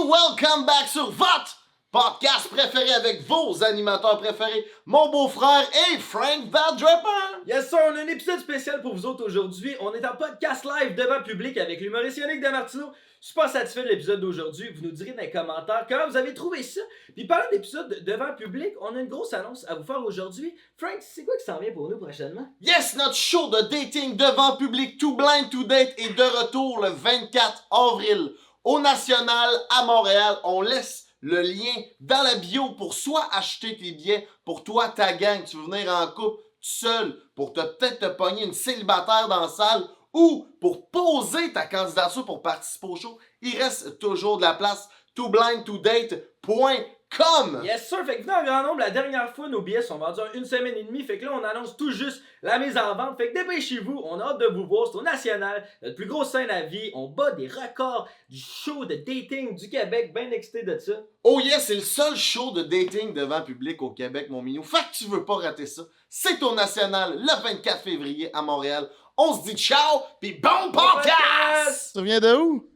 welcome back sur votre podcast préféré avec vos animateurs préférés, mon beau-frère et Frank Van Draper. Yes sir, on a un épisode spécial pour vous autres aujourd'hui. On est en podcast live devant public avec l'humoriste Yannick Damartino. Super satisfait de l'épisode d'aujourd'hui. Vous nous direz dans les commentaires comment vous avez trouvé ça. Puis parlant d'épisode devant public, on a une grosse annonce à vous faire aujourd'hui. Frank, c'est quoi qui s'en vient pour nous prochainement? Yes, notre show de dating devant public Too Blind to Date est de retour le 24 avril au National à Montréal. On laisse le lien dans la bio pour soit acheter tes billets pour toi, ta gang, tu veux venir en couple tout seul, pour peut-être te pogner une célibataire dans la salle, ou pour poser ta candidature pour participer au show. Il reste toujours de la place. toblindtodate.com. Yes sir, fait que venez en grand nombre. La dernière fois, nos billets sont vendus en une semaine et demie. Fait que là, on annonce tout juste la mise en vente. Fait que dépêchez-vous, on a hâte de vous voir. C'est au National, notre plus grosse scène à vie. On bat des records du show de dating du Québec. Ben excité de ça. Oh yes, c'est le seul show de dating devant public au Québec, mon minou. Fait que tu veux pas rater ça. C'est au National le 24 février à Montréal. On se dit ciao, pis bon podcast! Ça vient de où?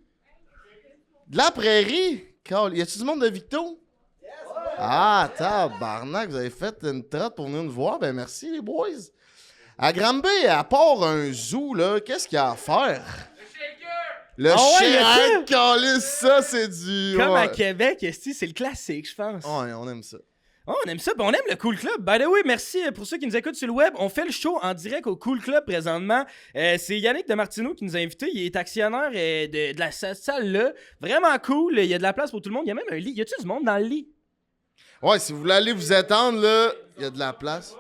De la prairie? Carl, y a-tu du monde de Victo? Yes, ah, tabarnak, vous avez fait une trotte pour venir nous voir. Ben merci, les boys. À Granby, à part un zoo, là, qu'est-ce qu'il y a à faire? Le shaker! Calice, ça, c'est du... Comme ouais. à Québec, c'est le classique, je pense. Ouais, on aime ça. Oh, on aime ça, puis on aime le Cool Club. By the way, merci pour ceux qui nous écoutent sur le web. On fait le show en direct au Cool Club présentement. C'est Yannick Damartino qui nous a invités. Il est actionnaire de la salle-là. Vraiment cool. Il y a de la place pour tout le monde. Il y a même un lit. Y a-tu du monde dans le lit? Ouais, si vous voulez aller vous attendre, là, il y a de la place.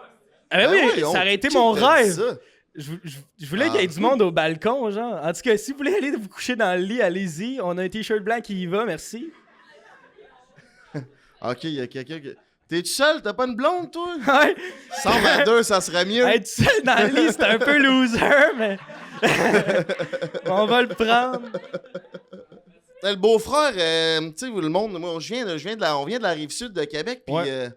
Ah ben oui, ça aurait été mon rêve. Ça. Je voulais qu'il y ait du monde au balcon, genre. En tout cas, si vous voulez aller vous coucher dans le lit, allez-y. On a un t-shirt blanc qui y va, merci. OK, il y a quelqu'un qui... T'es tout seul? T'as pas une blonde, toi? Ouais. 122, ça serait mieux. Être seul dans le lit, c'est un peu loser, mais... on va le prendre. Le beau-frère, tu sais, le monde, moi, on vient de la Rive-Sud de Québec, puis ouais.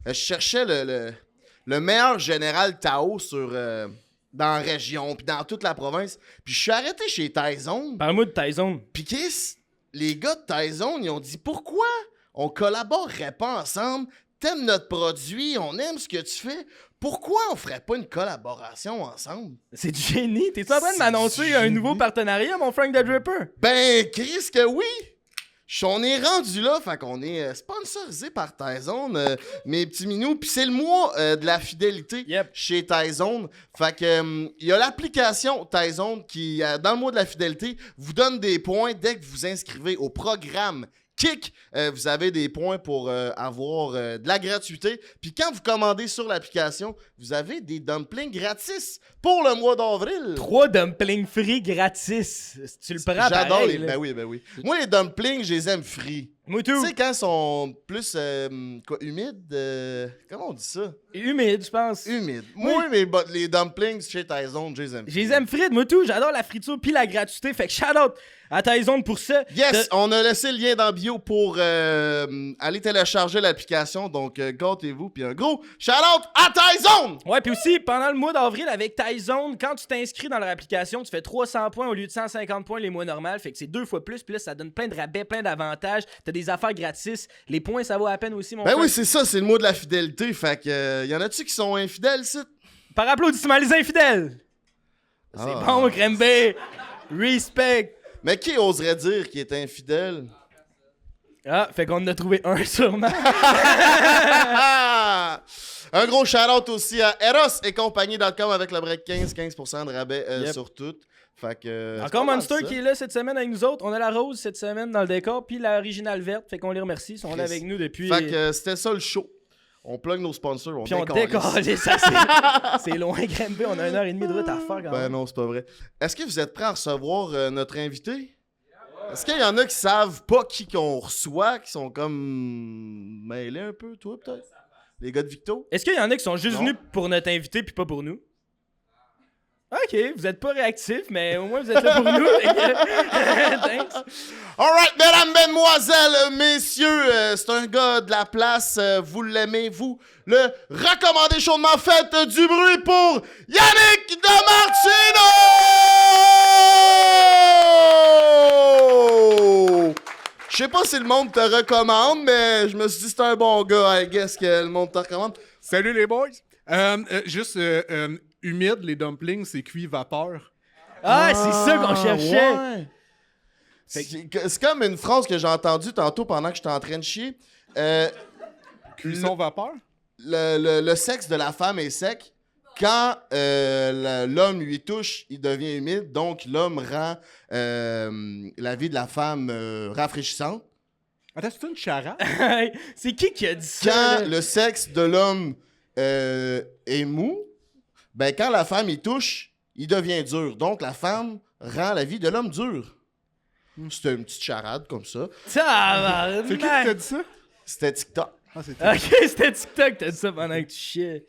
Je cherchais le meilleur général Tao sur... dans la région, puis dans toute la province. Puis je suis arrêté chez Tyzone. Parle-moi de Tyzone. Puis Chris, les gars de Tyzone, ils ont dit « Pourquoi on collaborerait pas ensemble? T'aimes notre produit, on aime ce que tu fais. Pourquoi on ferait pas une collaboration ensemble? » C'est du génie. T'es en train de C'est m'annoncer du un génie. nouveau partenariat, mon Frank the Dripper? Ben, Chris, que oui! On est rendu là, fait qu'on est sponsorisé par Tyzone, mes petits minous. Puis c'est le mois de la fidélité chez Tyzone. Fait que il y a l'application Tyzone qui, dans le mois de la fidélité, vous donne des points dès que vous vous inscrivez au programme Kik. Vous avez des points pour avoir de la gratuité. Puis quand vous commandez sur l'application, vous avez des dumplings gratis pour le mois d'avril. 3 dumplings free gratis. Tu le prends J'adore pareil, les... là. Ben oui. Moi, les dumplings, je les aime frits. Moi Tu tout. sais, quand ils sont plus, humides, comment on dit ça? Humide, je pense. Humides. Oui. Moi, les dumplings chez Tyzone, je les aime. Je les aime frites, moi tout. J'adore la friture puis la gratuité. Fait que shout-out à Tyzone pour ça. Yes, on a laissé le lien dans bio pour aller télécharger l'application. Donc, gâtez-vous. Puis un gros shout-out à Tyzone! Ouais, puis aussi, pendant le mois d'avril, avec Tyzone, quand tu t'inscris dans leur application, tu fais 300 points au lieu de 150 points les mois normaux. Fait que c'est 2 fois plus. Puis là, ça donne plein de rabais, plein d'avantages. T'as des affaires gratis. Les points, ça vaut à peine aussi, mon Ben frère. oui, c'est ça, c'est le mot de la fidélité. Fait que, y en a-tu qui sont infidèles, ici? Par applaudissement, les infidèles. C'est Ah. bon, Grimby. Respect. Mais qui oserait dire qu'il est infidèle? Ah, fait qu'on en a trouvé un sûrement. Un gros shout-out aussi à Eros et compagnie.com avec le break 15% de rabais sur tout. Fait que, Encore Monster qui est là cette semaine avec nous autres. On a la rose cette semaine dans le décor, puis l'original verte. Fait qu'on les remercie. Ils sont là avec nous depuis. Fait que c'était ça le show. On plug nos sponsors, Puis on décolle. Ça, c'est loin, Grimby. On a 1h30 de route à refaire quand Ben même. non, c'est pas vrai. Est-ce que vous êtes prêts à recevoir notre invité? Est-ce qu'il y en a qui savent pas qui qu'on reçoit, qui sont comme mêlés un peu, toi peut-être? Les gars de Victo? Est-ce qu'il y en a qui sont juste Non. venus pour notre invité puis pas pour nous? Ok, vous êtes pas réactifs, mais au moins vous êtes là pour nous. Thanks. Alright, mesdames, mesdemoiselles, messieurs, c'est un gars de la place, vous l'aimez, vous le recommandez chaudement, faites du bruit pour Yannick Damartino! sais pas si le monde te recommande, mais je me suis dit c'est un bon gars, I guess que le monde te recommande. Salut les boys! Humide, les dumplings, c'est cuit vapeur. Ah, c'est ça qu'on cherchait. Ouais. C'est comme une phrase que j'ai entendue tantôt pendant que j'étais en train de chier. Cuisson vapeur? Le sexe de la femme est sec. Quand l'homme lui touche, il devient humide. Donc, l'homme rend la vie de la femme rafraîchissante. Attends, c'est une charade? C'est qui a dit ça? Quand là? le sexe de l'homme est mou, ben quand la femme y touche, il devient dur. Donc, la femme rend la vie de l'homme dure. C'était une petite charade comme ça. Tabarnak! C'est qui t'a dit ça? C'était TikTok. Ah, c'est Ok, c'était TikTok, t'as dit ça pendant que tu chiais.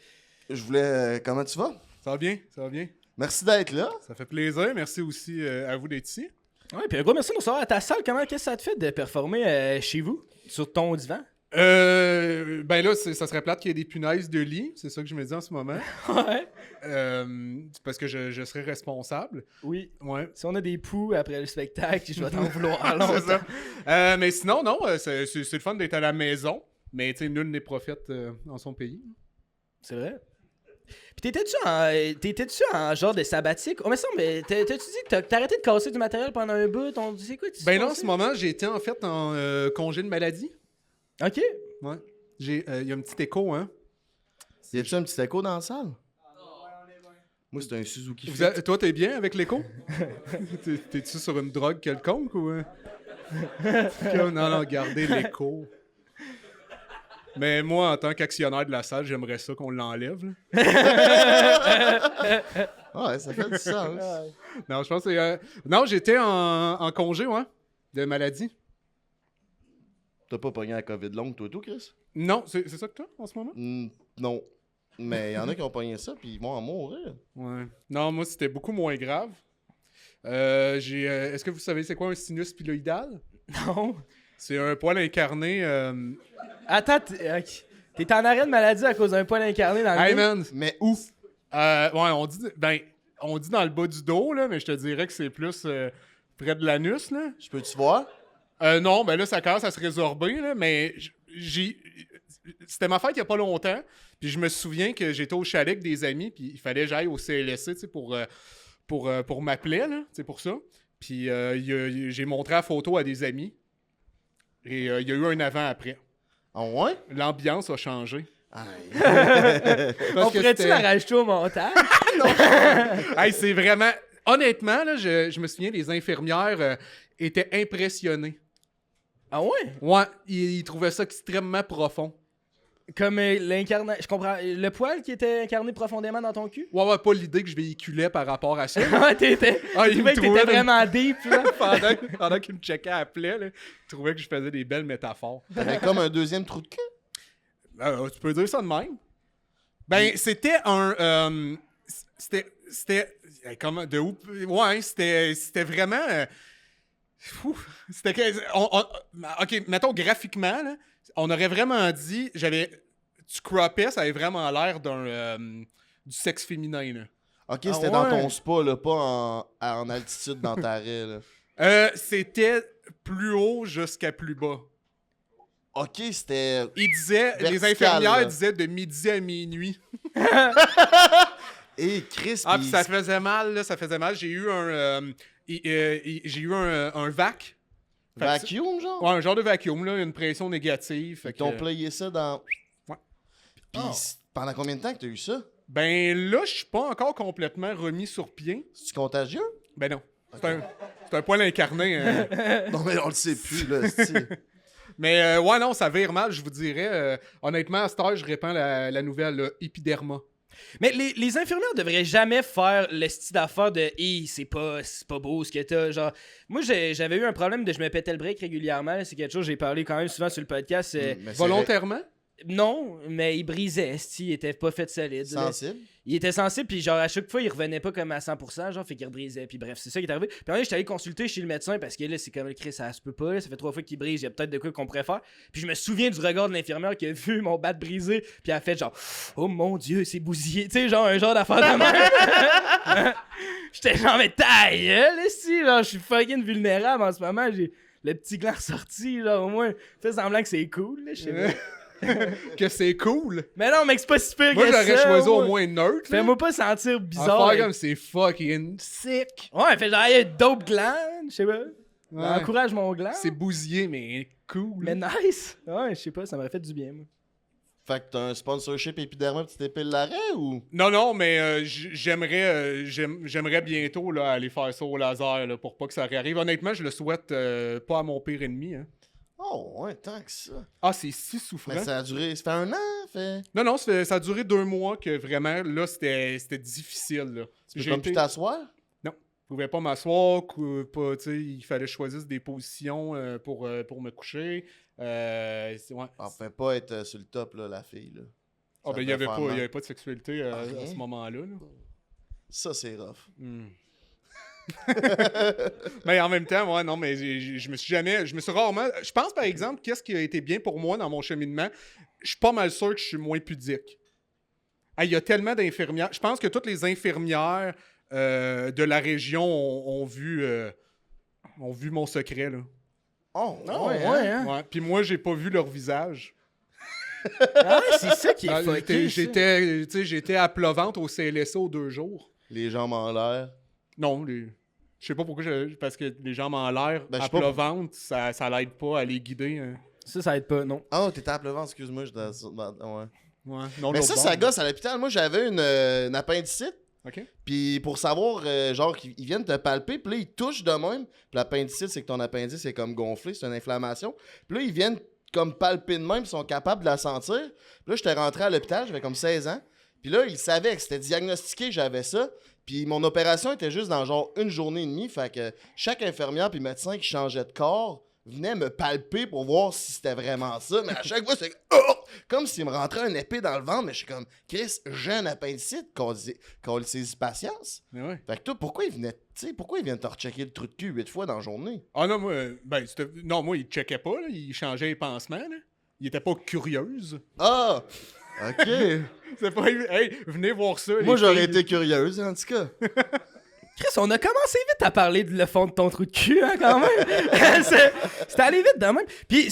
Je voulais... comment tu vas? Ça va bien, ça va bien. Merci d'être là. Ça fait plaisir. Merci aussi à vous d'être ici. Ouais, puis un gros merci de nous recevoir à ta salle. Qu'est-ce que ça te fait de performer chez vous, sur ton divan? Ben là, ça serait plate qu'il y ait des punaises de lit. C'est ça que je me dis en ce moment. Ouais. C'est parce que je serais responsable. Oui. Ouais. Si on a des poux après le spectacle, je vais t'en vouloir C'est longtemps. ça. Mais sinon, non, c'est le fun d'être à la maison. Mais tu sais, nul n'est prophète en son pays. C'est vrai. Puis t'étais-tu en genre de sabbatique? Oh, mais ça, mais t'as-tu dit que t'as arrêté de casser du matériel pendant un bout? On dit quoi? Ben là, en ce moment, j'ai été en fait en congé de maladie. Ok. Ouais. Il y a un petit écho, hein. Y a-tu un petit écho dans la salle? Moi, c'est un Suzuki. Toi, t'es bien avec l'écho? T'es-tu sur une drogue quelconque ou... Non, gardez l'écho. Mais moi, en tant qu'actionnaire de la salle, j'aimerais ça qu'on l'enlève. Ouais, ça fait du sens. Non, je pense que c'est... Non, j'étais en congé, ouais, de maladie. T'as pas pogné la COVID longue, toi et tout, Chris? Non, c'est ça que t'as, en ce moment? Non. Mais il y en a qui ont pogné ça, puis ils vont en mourir. Ouais. Non, moi, c'était beaucoup moins grave. Est-ce que vous savez c'est quoi un sinus piloïdal? Non. C'est un poil incarné... Attends, t'es en arrêt de maladie à cause d'un poil incarné dans le Hey, nez? man! Mais où? Ouais, on dit dans le bas du dos, là, mais je te dirais que c'est plus près de l'anus, là. Je peux-tu voir? Non, ben là, ça commence à se résorber, là, mais c'était ma fête il y a pas longtemps, puis je me souviens que j'étais au chalet avec des amis, puis il fallait que j'aille au CLSC, tu sais, pour ma plaie, là, tu sais, pour ça. Puis j'ai montré la photo à des amis, et il y a eu un avant-après. Ah ouais? L'ambiance a changé. Aïe. On pourrait-tu la rajouter au montage? Hey, c'est vraiment... Honnêtement, là, je me souviens, les infirmières étaient impressionnées. Ah ouais? Ouais, ils trouvaient ça extrêmement profond. Comme l'incarnation... Je comprends. Le poil qui était incarné profondément dans ton cul? Ouais, pas l'idée que je véhiculais par rapport à ça. Ouais, t'étais... Ah, Tu trouvais que t'étais vraiment deep, là? pendant qu'ils me checkaient à la plaie, là, ils trouvaient que je faisais des belles métaphores. T'avais comme un deuxième trou de cul? Tu peux dire ça de même? Ben, c'était un... C'était... Comment... De où... Ouais, c'était vraiment... Fou. C'était que... OK, mettons, graphiquement, là, on aurait vraiment dit... Tu croppais, ça avait vraiment l'air du sexe féminin, là. Ok, c'était dans ton spa, là, pas en altitude dans ta raie, là. C'était plus haut jusqu'à plus bas. Ok, c'était... Les vertical, infirmières là. disaient de midi à minuit. Et Chris, Ah, pis puis ça faisait mal, là, ça faisait mal. J'ai eu un vac. vacuum, genre? Ouais, un genre de vacuum, là, une pression négative. Fait Ils t'ont que- playé ça dans... Ouais. Pis pendant combien de temps que t'as eu ça? Ben là, je suis pas encore complètement remis sur pied. C'est-tu contagieux? Ben non. C'est un poil incarné. Non, mais on le sait plus, là, c'est... Mais ouais, non, ça vire mal, je vous dirais. Honnêtement, à cette heure, je répands la nouvelle là, épiderma. Mais les infirmières devraient jamais faire le style d'affaire de « c'est pas beau ce que t'as ». Genre, moi, j'avais eu un problème de je me pétais le break régulièrement. là. C'est quelque chose que j'ai parlé quand même souvent sur le podcast. Mais c'est Volontairement? Non, mais il brisait, il était pas fait solide. là. sensible. Il était sensible, puis genre à chaque fois, il revenait pas comme à 100%, genre, fait qu'il rebrisait, puis bref, c'est ça qui est arrivé. Puis un moment, j'étais allé consulter chez le médecin parce que là, c'est comme, Chris, ça se peut pas, là, ça fait 3 fois qu'il brise, il y a peut-être de quoi qu'on pourrait faire. Puis je me souviens du regard de l'infirmière qui a vu mon bat brisé, puis elle a fait genre, oh mon dieu, c'est bousillé, tu sais, genre un genre d'affaire de même. J'étais genre, mais taille, là, si, genre, je suis fucking vulnérable en ce moment, le petit gland ressorti, genre, au moins, fais semblant que c'est cool, là, je sais pas. Que c'est cool. Mais non, mec, c'est pas si pire Moi, que ça. j'aurais choisi au moi. moins neutre. Fais-moi pas sentir À bizarre. faire comme c'est fucking sick. Ouais, fait genre, hey, dope gland, je sais pas. Ouais. Encourage mon gland. C'est bousillé, mais cool. Mais nice. Ouais, je sais pas, ça m'aurait fait du bien, moi. Fait que t'as un sponsorship épidermal pis tu t'épiles l'arrêt ou? Non, mais j'aimerais bientôt là, aller faire ça au laser là, pour pas que ça réarrive. Honnêtement, je le souhaite pas à mon pire ennemi. Hein. Oh, ouais, tant que ça. Ah, c'est si souffrant. Mais ça a duré. Ça fait un an, fait. Non, ça a duré 2 mois que vraiment, là, c'était difficile. Là. Tu peux comme plus t'asseoir? Je pouvais pas m'asseoir, pas, tu sais, il fallait que je choisisse des positions pour me coucher. Ouais. On peut pas être sur le top, là, la fille, là. Ah, Ça ben, il peut y faire mal. avait pas de sexualité à Rien. ce moment-là. Là. Ça, c'est rough. Mais en même temps, ouais, non, mais je me suis rarement. Je pense par exemple, qu'est-ce qui a été bien pour moi dans mon cheminement, je suis pas mal sûr que je suis moins pudique. Il y a tellement d'infirmières. Je pense que toutes les infirmières de la région ont vu mon secret. Là. Oh, Oh, ouais, ouais, hein? hein. Ouais. Puis moi, j'ai pas vu leur visage. Ah ouais, c'est ça qui est Ah, fucké, ça. J'étais à Pleuvante au CLSA aux 2 jours. Les jambes en l'air. Non, je sais pas pourquoi, parce que les jambes en l'air, Ben, je à sais pas Pleuvante, ça l'aide pas à les guider. Hein. Ça aide pas, non. Oh, t'étais à Pleuvant, excuse-moi. Ouais. Ouais. Non, Mais l'autre ça, bord. ça gosse à l'hôpital. Moi, j'avais une appendicite. OK. Puis pour savoir, genre, qu'ils viennent te palper, puis là, ils touchent de même. Puis l'appendicite, c'est que ton appendice est comme gonflé, c'est une inflammation. Puis là, ils viennent comme palper de même, ils sont capables de la sentir. Puis là, j'étais rentré à l'hôpital, j'avais comme 16 ans. Puis là, ils savaient que c'était diagnostiqué, j'avais ça. Puis mon opération était juste dans genre 1 journée et demie. Fait que chaque infirmière puis médecin qui changeait de corps venait me palper pour voir si c'était vraiment ça. Mais à chaque fois, c'est comme s'il me rentrait un épée dans le ventre. Mais je suis comme, Chris, j'ai un appendicite, qu'on le saisit patience. Mais ouais. Fait que toi, pourquoi ils viennent te rechecker le trou de cul 8 fois dans la journée? Ah non, moi, il checkait pas, là. Il changeait les pansements, là. Il était pas curieuse. Ah! OK. C'est pas, hey, venez voir ça. Moi, les j'aurais filles. été curieuse, en tout cas. Chris, on a commencé vite à parler de le fond de ton trou de cul, hein, quand même. C'était allé vite de même. Puis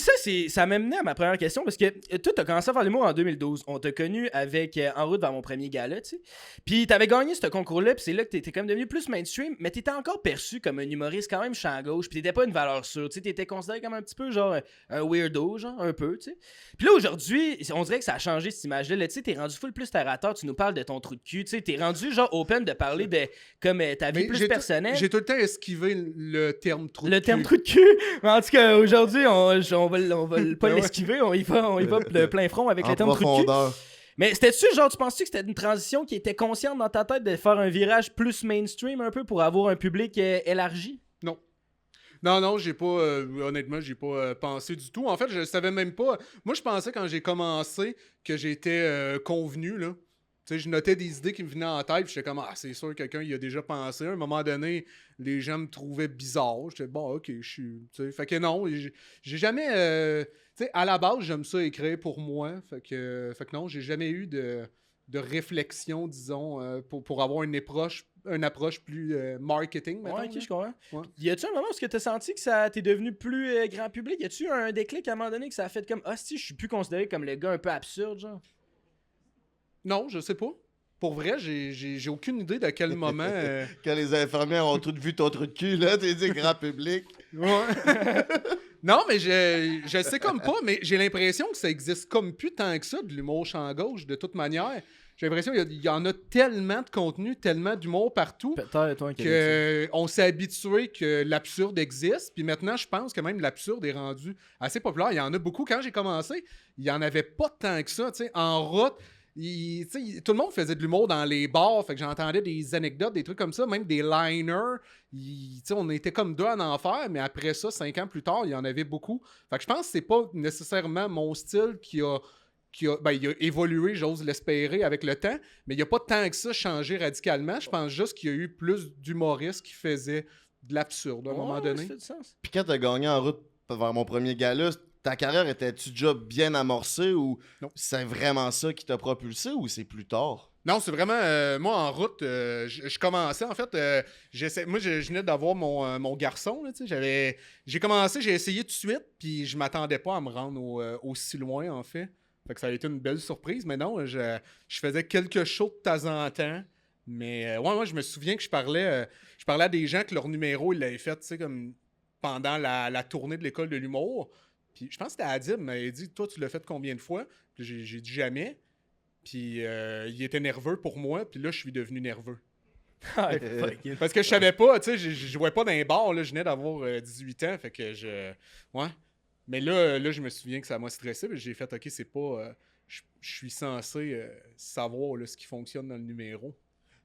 ça m'a mené à ma première question, parce que toi, t'as commencé à faire l'humour en 2012. On t'a connu avec En route vers mon premier gala, tu sais. Puis t'avais gagné ce concours-là, puis c'est là que t'étais comme devenu plus mainstream, mais t'étais encore perçu comme un humoriste quand même champ gauche, puis t'étais pas une valeur sûre, tu sais. T'étais considéré comme un petit peu, genre, un weirdo, genre, un peu, tu sais. Puis là, aujourd'hui, on dirait que ça a changé cette image-là. Là, tu sais, t'es rendu full plus terre à terre, tu nous parles de ton trou de cul, tu sais. T'es rendu, genre, open de parler de, comme, ta vie Mais plus personnelle. J'ai tout le temps esquivé le terme trou de Le cul. terme trou de cul. Mais en tout cas, aujourd'hui, on va pas Ouais. l'esquiver, on y va de plein front avec En le terme trou de cul. profondeur. Mais c'était-tu, genre, tu penses-tu que c'était une transition qui était consciente dans ta tête de faire un virage plus mainstream un peu pour avoir un public élargi? Non, j'ai pas. Honnêtement, j'ai pas pensé du tout. En fait, je savais même pas. Moi, je pensais quand j'ai commencé que j'étais convenu, là. Tu sais, je notais des idées qui me venaient en tête, puis j'étais comme, ah, c'est sûr, quelqu'un y a déjà pensé. À un moment donné, les gens me trouvaient bizarre. J'étais, bon, ok, je suis. Tu sais, fait que non, j'ai jamais. Tu sais, à la base, j'aime ça écrire pour moi. Fait que non, j'ai jamais eu de réflexion, disons, pour avoir une approche plus marketing, mettons, Ouais, ok, là. je comprends. Ouais. Y a-tu un moment où t'as senti que ça t'es devenu plus grand public? Y a-tu un déclic à un moment donné que ça a fait comme, ah, si, je suis plus considéré comme le gars un peu absurde, genre? Non, je sais pas. Pour vrai, j'ai aucune idée de quel moment. Quand les infirmières ont tout vu ton trou de cul, là, t'es dit grand public. Ouais. Non, mais je sais comme pas, mais j'ai l'impression que ça existe comme plus tant que ça, de l'humour champ gauche, de toute manière. J'ai l'impression qu'il y en a tellement de contenu, tellement d'humour partout, Peut-être, toi, qu'on s'est habitué que l'absurde existe. Puis maintenant, je pense que même l'absurde est rendu assez populaire. Il y en a beaucoup. Quand j'ai commencé, il y en avait pas tant que ça. Tu sais, en route, tout le monde faisait de l'humour dans les bars. Fait que j'entendais des anecdotes, des trucs comme ça, même des liners. On était comme deux en enfer, mais après ça, 5 ans plus tard, il y en avait beaucoup. Fait que je pense que c'est pas nécessairement mon style qui a il a évolué, j'ose l'espérer, avec le temps, mais il n'y a pas tant que ça changé radicalement. Je pense juste qu'il y a eu plus d'humoristes qui faisaient de l'absurde à un moment donné. Ça fait du sens. Puis quand t'as gagné en route vers mon premier gala, ta carrière était-tu déjà bien amorcée ou Non. c'est vraiment ça qui t'a propulsé ou c'est plus tard? Non, c'est vraiment. Moi, en route, je commençais, en fait. Moi, je venais d'avoir mon garçon. Là, j'ai commencé, j'ai essayé tout de suite, puis je m'attendais pas à me rendre aussi loin, en fait. Fait que ça a été une belle surprise. Mais non, je faisais quelques shows de temps en temps. Mais moi, je me souviens que je parlais à des gens que leur numéro, ils l'avaient fait, tu sais, comme pendant la tournée de l'école de l'humour. Puis je pense que c'était Adib, il m'avait dit, toi, tu l'as fait combien de fois? Puis j'ai dit jamais. Puis il était nerveux pour moi, puis là, je suis devenu nerveux. Parce que je savais pas, tu sais, je jouais pas dans les bars, là, je venais d'avoir 18 ans, fait que Ouais. Mais là, je me souviens que ça m'a stressé, puis j'ai fait, OK, c'est pas... je suis censé savoir là, ce qui fonctionne dans le numéro.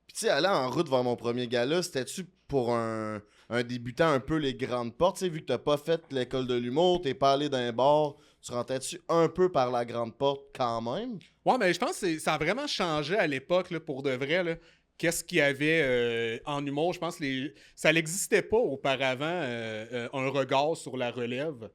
Puis tu sais, aller en route vers mon premier gala, c'était-tu pour un débutant un peu les grandes portes? Tu sais, vu que t'as pas fait l'école de l'humour, t'es pas allé dans un bar, tu rentrais-tu un peu par la grande porte quand même? Ouais, mais je pense que ça a vraiment changé à l'époque, là, pour de vrai, là. Qu'est-ce qu'il y avait en humour? Je pense que ça n'existait pas auparavant, un regard sur la relève.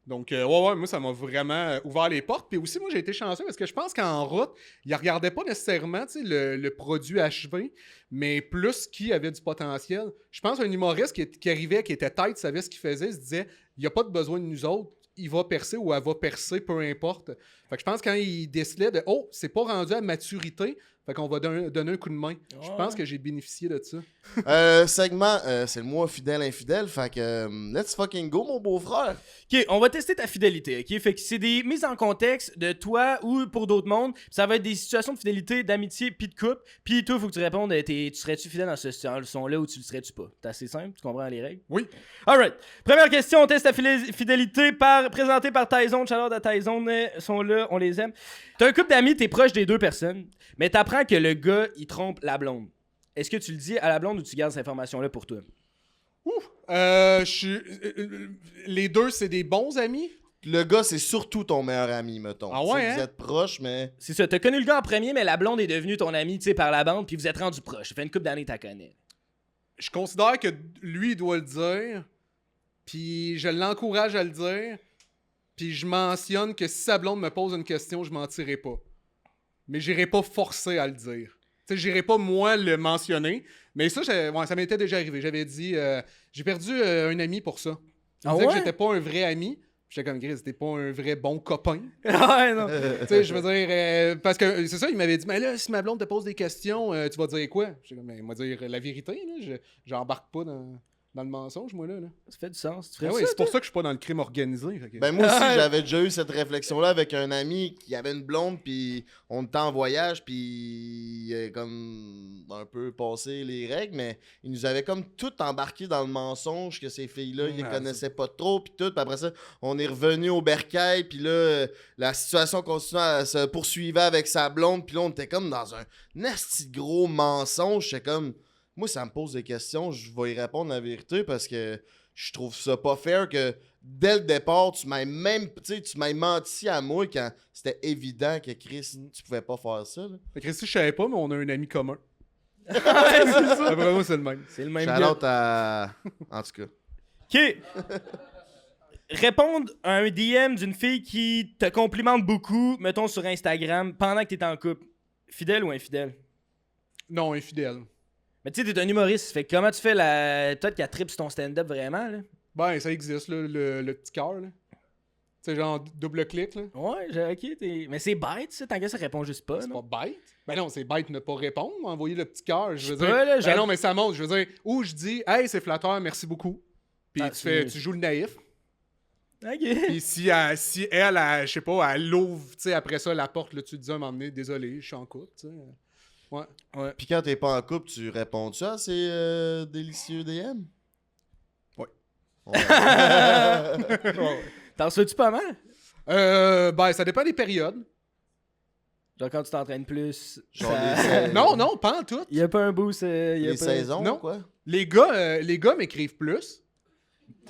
Donc, ouais, moi, ça m'a vraiment ouvert les portes. Puis aussi, moi, j'ai été chanceux parce que je pense qu'en route, ils ne regardaient pas nécessairement le produit achevé, mais plus qui avait du potentiel. Je pense qu'un humoriste qui arrivait, qui était tête, savait ce qu'il faisait, se disait, il n'y a pas de besoin de nous autres, il va percer ou elle va percer, peu importe. Fait que je pense que quand il décelait de, c'est pas rendu à maturité, fait qu'on va donner un coup de main. Je pense que j'ai bénéficié de ça. Segment, c'est le mois fidèle-infidèle, fait que let's fucking go, mon beau-frère. Ok, on va tester ta fidélité, ok? Fait que c'est des mises en contexte de toi ou pour d'autres mondes. Ça va être des situations de fidélité, d'amitié, puis de couple. Puis toi, il faut que tu répondes, tu serais-tu fidèle dans ce son-là ou tu le serais-tu pas? C'est assez simple, tu comprends les règles? Oui. Alright. Première question, on teste ta fidélité présentée par Tyzone. Chaleur de Tyzone, sont là, on les aime. T'as un couple d'amis, t'es proche des deux personnes, mais t'apprends que le gars, il trompe la blonde. Est-ce que tu le dis à la blonde ou tu gardes cette information-là pour toi? Les deux, c'est des bons amis? Le gars, c'est surtout ton meilleur ami, mettons. Ah Tu sais, ouais, vous êtes proches, mais... C'est ça, t'as connu le gars en premier, mais la blonde est devenue ton ami, tu sais, par la bande, puis vous êtes rendu proche. Ça fait une couple d'années que t'as connais. Je considère que lui, il doit le dire, puis je l'encourage à le dire, puis je mentionne que si sa blonde me pose une question, je mentirai pas. Mais j'irai pas forcer à le dire. Tu sais, j'irai pas moi le mentionner, mais ça, ça m'était déjà arrivé. J'avais dit, j'ai perdu un ami pour ça. Il disait que j'étais pas un vrai ami. J'étais comme, Chris, t'es pas un vrai bon copain. Ouais, non. Tu sais, je veux dire, parce que c'est ça, il m'avait dit, mais là, si ma blonde te pose des questions, tu vas dire quoi? J'étais comme, il va dire la vérité, là. J'embarque pas dans le mensonge, moi, là. Ça fait du sens. Tu Ah ferais ouais, ça, c'est pour ça que je suis pas dans le crime organisé. Fait que... Ben moi aussi, j'avais déjà eu cette réflexion-là avec un ami qui avait une blonde, puis on était en voyage, puis il a comme un peu passé les règles, mais il nous avait comme tout embarqué dans le mensonge que ces filles-là, ils les connaissaient pas trop, puis tout. Puis après ça, on est revenu au bercail, puis là, la situation continuait à se poursuivre avec sa blonde, puis là, on était comme dans un nasty gros mensonge. J'étais comme... Moi, ça me pose des questions, je vais y répondre la vérité parce que je trouve ça pas fair que dès le départ, tu m'as menti à moi quand c'était évident que Chris, tu pouvais pas faire ça. Là. Fait que Chris, je savais pas, mais on a un ami commun. c'est ça. Vraiment, c'est le même. C'est le même Shout-out à... En tout cas. OK. Répondre à un DM d'une fille qui te complimente beaucoup, mettons sur Instagram, pendant que t'es en couple. Fidèle ou infidèle? Non, infidèle. Mais tu sais, t'es un humoriste, fait que comment tu fais peut-être qu'elle tripe sur ton stand-up vraiment, là? Ben, ça existe, là, le petit cœur, là. Tu sais, genre double-clic, là. Ouais, ok, mais c'est bête, ça, tant que ça répond juste pas, C'est non? pas bête. Ben non, c'est bête de ne pas répondre, envoyer le petit cœur, je veux sais dire. pas, là, ben non, mais ça monte, je veux dire. Ou je dis, hey, c'est flatteur, merci beaucoup. Puis tu joues le naïf. Ok. Puis si elle, je sais pas, elle l'ouvre, tu sais, après ça, la porte, là, tu te dis à un moment donné, désolé, je suis en couple, tu sais. Ouais. Puis quand t'es pas en couple, tu réponds-tu à ces délicieux DM? Ouais. T'en reçois-tu pas mal? Ben, ça dépend des périodes. Genre quand tu t'entraînes plus. Genre Non, pas en tout. Il y a pas un boost. les saisons, Non. quoi? Les gars m'écrivent plus.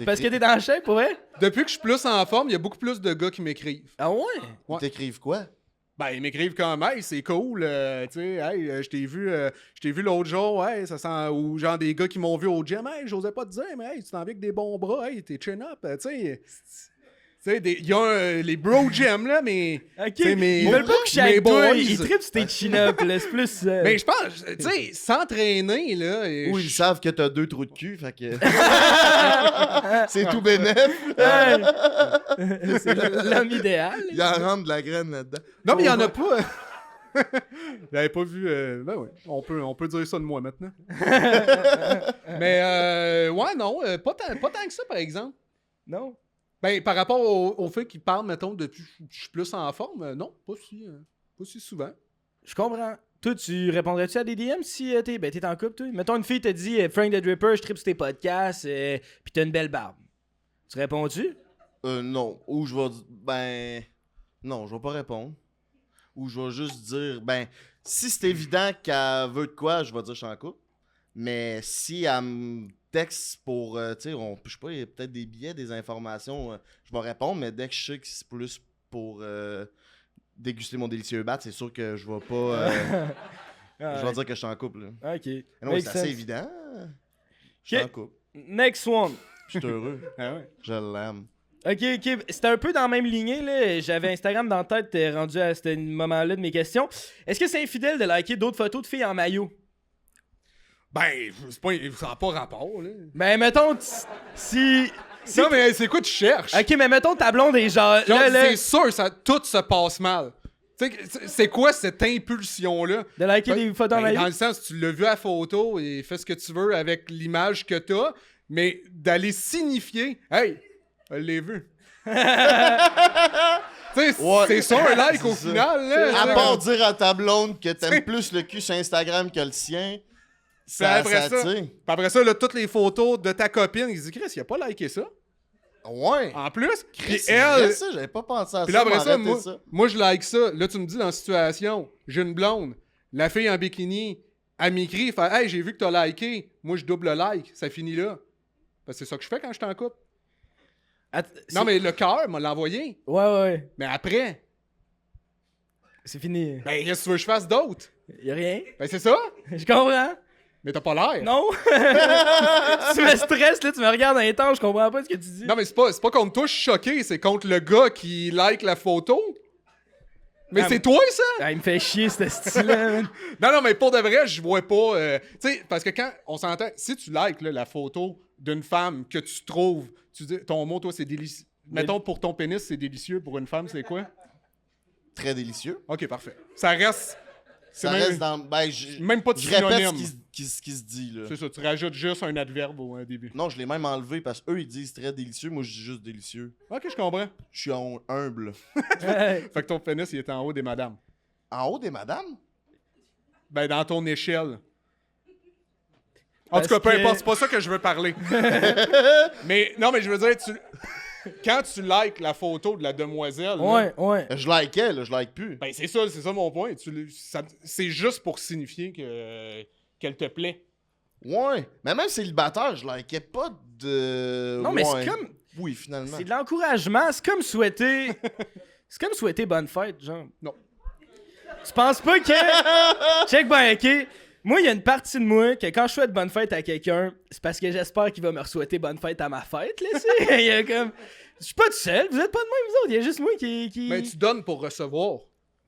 Parce que t'es dans le shape, pour vrai? Depuis que je suis plus en forme, il y a beaucoup plus de gars qui m'écrivent. Ah ouais? Ils t'écrivent quoi? Ben, ils m'écrivent comme, hey, c'est cool, tu sais, hey, je t'ai vu l'autre jour, hey, ça sent, ou genre des gars qui m'ont vu au gym, hey, j'osais pas te dire, mais hey, tu t'en viens avec des bons bras, hey, t'es chin-up, tu sais. Tu sais, il y a les bro gems, là, mais... Ok, t'sais, mes- ils veulent pas coucher mes avec toi, boys. ils trippent sur tes chin-up, là, c'est plus... Mais je pense, tu sais, s'entraîner, là... Ou ils savent que t'as 2 trous de cul, fait que. C'est tout bénef. c'est l'homme idéal. Il en rentre de la graine là-dedans. Non, mais il y en a pas. J'avais pas vu... Ben ouais, on peut dire ça de moi, maintenant. Mais, ouais, non, pas tant que ça, par exemple. Non? Ben, par rapport au fait qu'il parle, mettons, depuis que je suis plus en forme, non, pas si souvent. Je comprends. Toi, tu répondrais-tu à des DM si t'es en couple, toi? Mettons, une fille te dit Frank the Dripper, je trippe sur tes podcasts, pis t'as une belle barbe. Tu réponds-tu? Non. Ou je vais. Ben. Non, je vais pas répondre. Ou je vais juste dire. Ben, si c'est évident qu'elle veut de quoi, je vais dire je suis en couple. Mais si elle me texte pour. Tu sais, je sais pas, il y a peut-être des billets, des informations, je vais répondre, mais dès que je sais que c'est plus pour déguster mon délicieux bat, c'est sûr que je vais pas. Je vais dire que je suis en couple. Là. Ok. Mais non, Makes c'est assez sense. évident. Je suis Ok. en couple. Next one. Je suis heureux. Ah ouais. Je l'aime. Ok. C'était un peu dans la même lignée, là. J'avais Instagram dans la tête, rendu à ce moment-là de mes questions. Est-ce que c'est infidèle de liker d'autres photos de filles en maillot? Ben, ça n'a pas rapport, là. Ben, mettons, si... Non, mais c'est quoi tu cherches? Ok, mais mettons ta blonde est genre... Genre, là, c'est sûr, tout se passe mal. Tu sais, c'est quoi cette impulsion-là? de liker des photos en Ben, maillot? dans le sens, tu l'as vu à photo et fais ce que tu veux avec l'image que t'as, mais d'aller signifier, hey, je l'ai vu. Tu sais, Ouais. c'est ça un like au C'est ça. final, là. À part dire à ta blonde que t'aimes plus le cul sur Instagram que le sien, ça après ça, tire. Puis après ça, là, toutes les photos de ta copine, ils disent, Chris, il a pas liké ça. Ouais. En plus, puis C'est elle, vrai, ça, j'avais pas pensé à puis ça. là, après ça, m'arrêter moi, je like ça. Là, tu me dis dans la situation, j'ai une blonde, la fille en bikini, elle m'écrit, elle fait, hey, j'ai vu que t'as liké. Moi, je double le like. Ça finit là. Parce que c'est ça que je fais quand je suis en couple. Non, mais le cœur m'a l'envoyé. Ouais. Mais après, C'est fini. ben, qu'est-ce que tu veux que je fasse d'autre? Y'a rien. Ben, c'est ça. Je comprends. Mais t'as pas l'air. Non. Tu me stresses, là, tu me regardes dans les temps, je comprends pas ce que tu dis. Non, mais c'est pas contre toi, je suis choqué. C'est contre le gars qui like la photo. Mais Ah, c'est toi, ça? Ah, il me fait chier, ce style-là. Non, mais pour de vrai, je vois pas. Tu sais, parce que quand on s'entend, si tu likes là, la photo d'une femme que tu trouves, tu dis, ton mot, toi, c'est délicieux. Mettons, pour ton pénis, c'est délicieux. Pour une femme, c'est quoi? Très délicieux. Ok, parfait. Ça reste. Ça même, reste dans. Ben, même pas de je répète synonyme. ce qui se dit, là. C'est ça, tu rajoutes juste un adverbe au début. Non, je l'ai même enlevé parce qu'eux, ils disent très délicieux. Moi, je dis juste délicieux. Ok, je comprends. Je suis humble. Ouais. Fait que ton pénis, il est en haut des madames. En haut des madames? Ben, dans ton échelle. En Parce tout cas, peu que- importe, c'est pas ça que je veux parler. Mais, non, mais je veux dire, quand tu likes la photo de la demoiselle, là, Ouais. Je likais, là, je like plus. ben c'est ça mon point. C'est juste pour signifier qu'elle te plaît. Ouais. Mais même célibataire, je likais pas de. Non, mais Ouais. c'est comme. Oui, finalement. C'est de l'encouragement. C'est comme souhaiter. C'est comme souhaiter bonne fête, genre. Non. Tu penses pas que. Check ben, ok. Moi, il y a une partie de moi que quand je souhaite bonne fête à quelqu'un, c'est parce que j'espère qu'il va me souhaiter bonne fête à ma fête, là, tu sais. Il y a comme. Je suis pas tout seul, vous êtes pas de même, vous autres. Il y a juste moi qui. Mais tu donnes pour recevoir.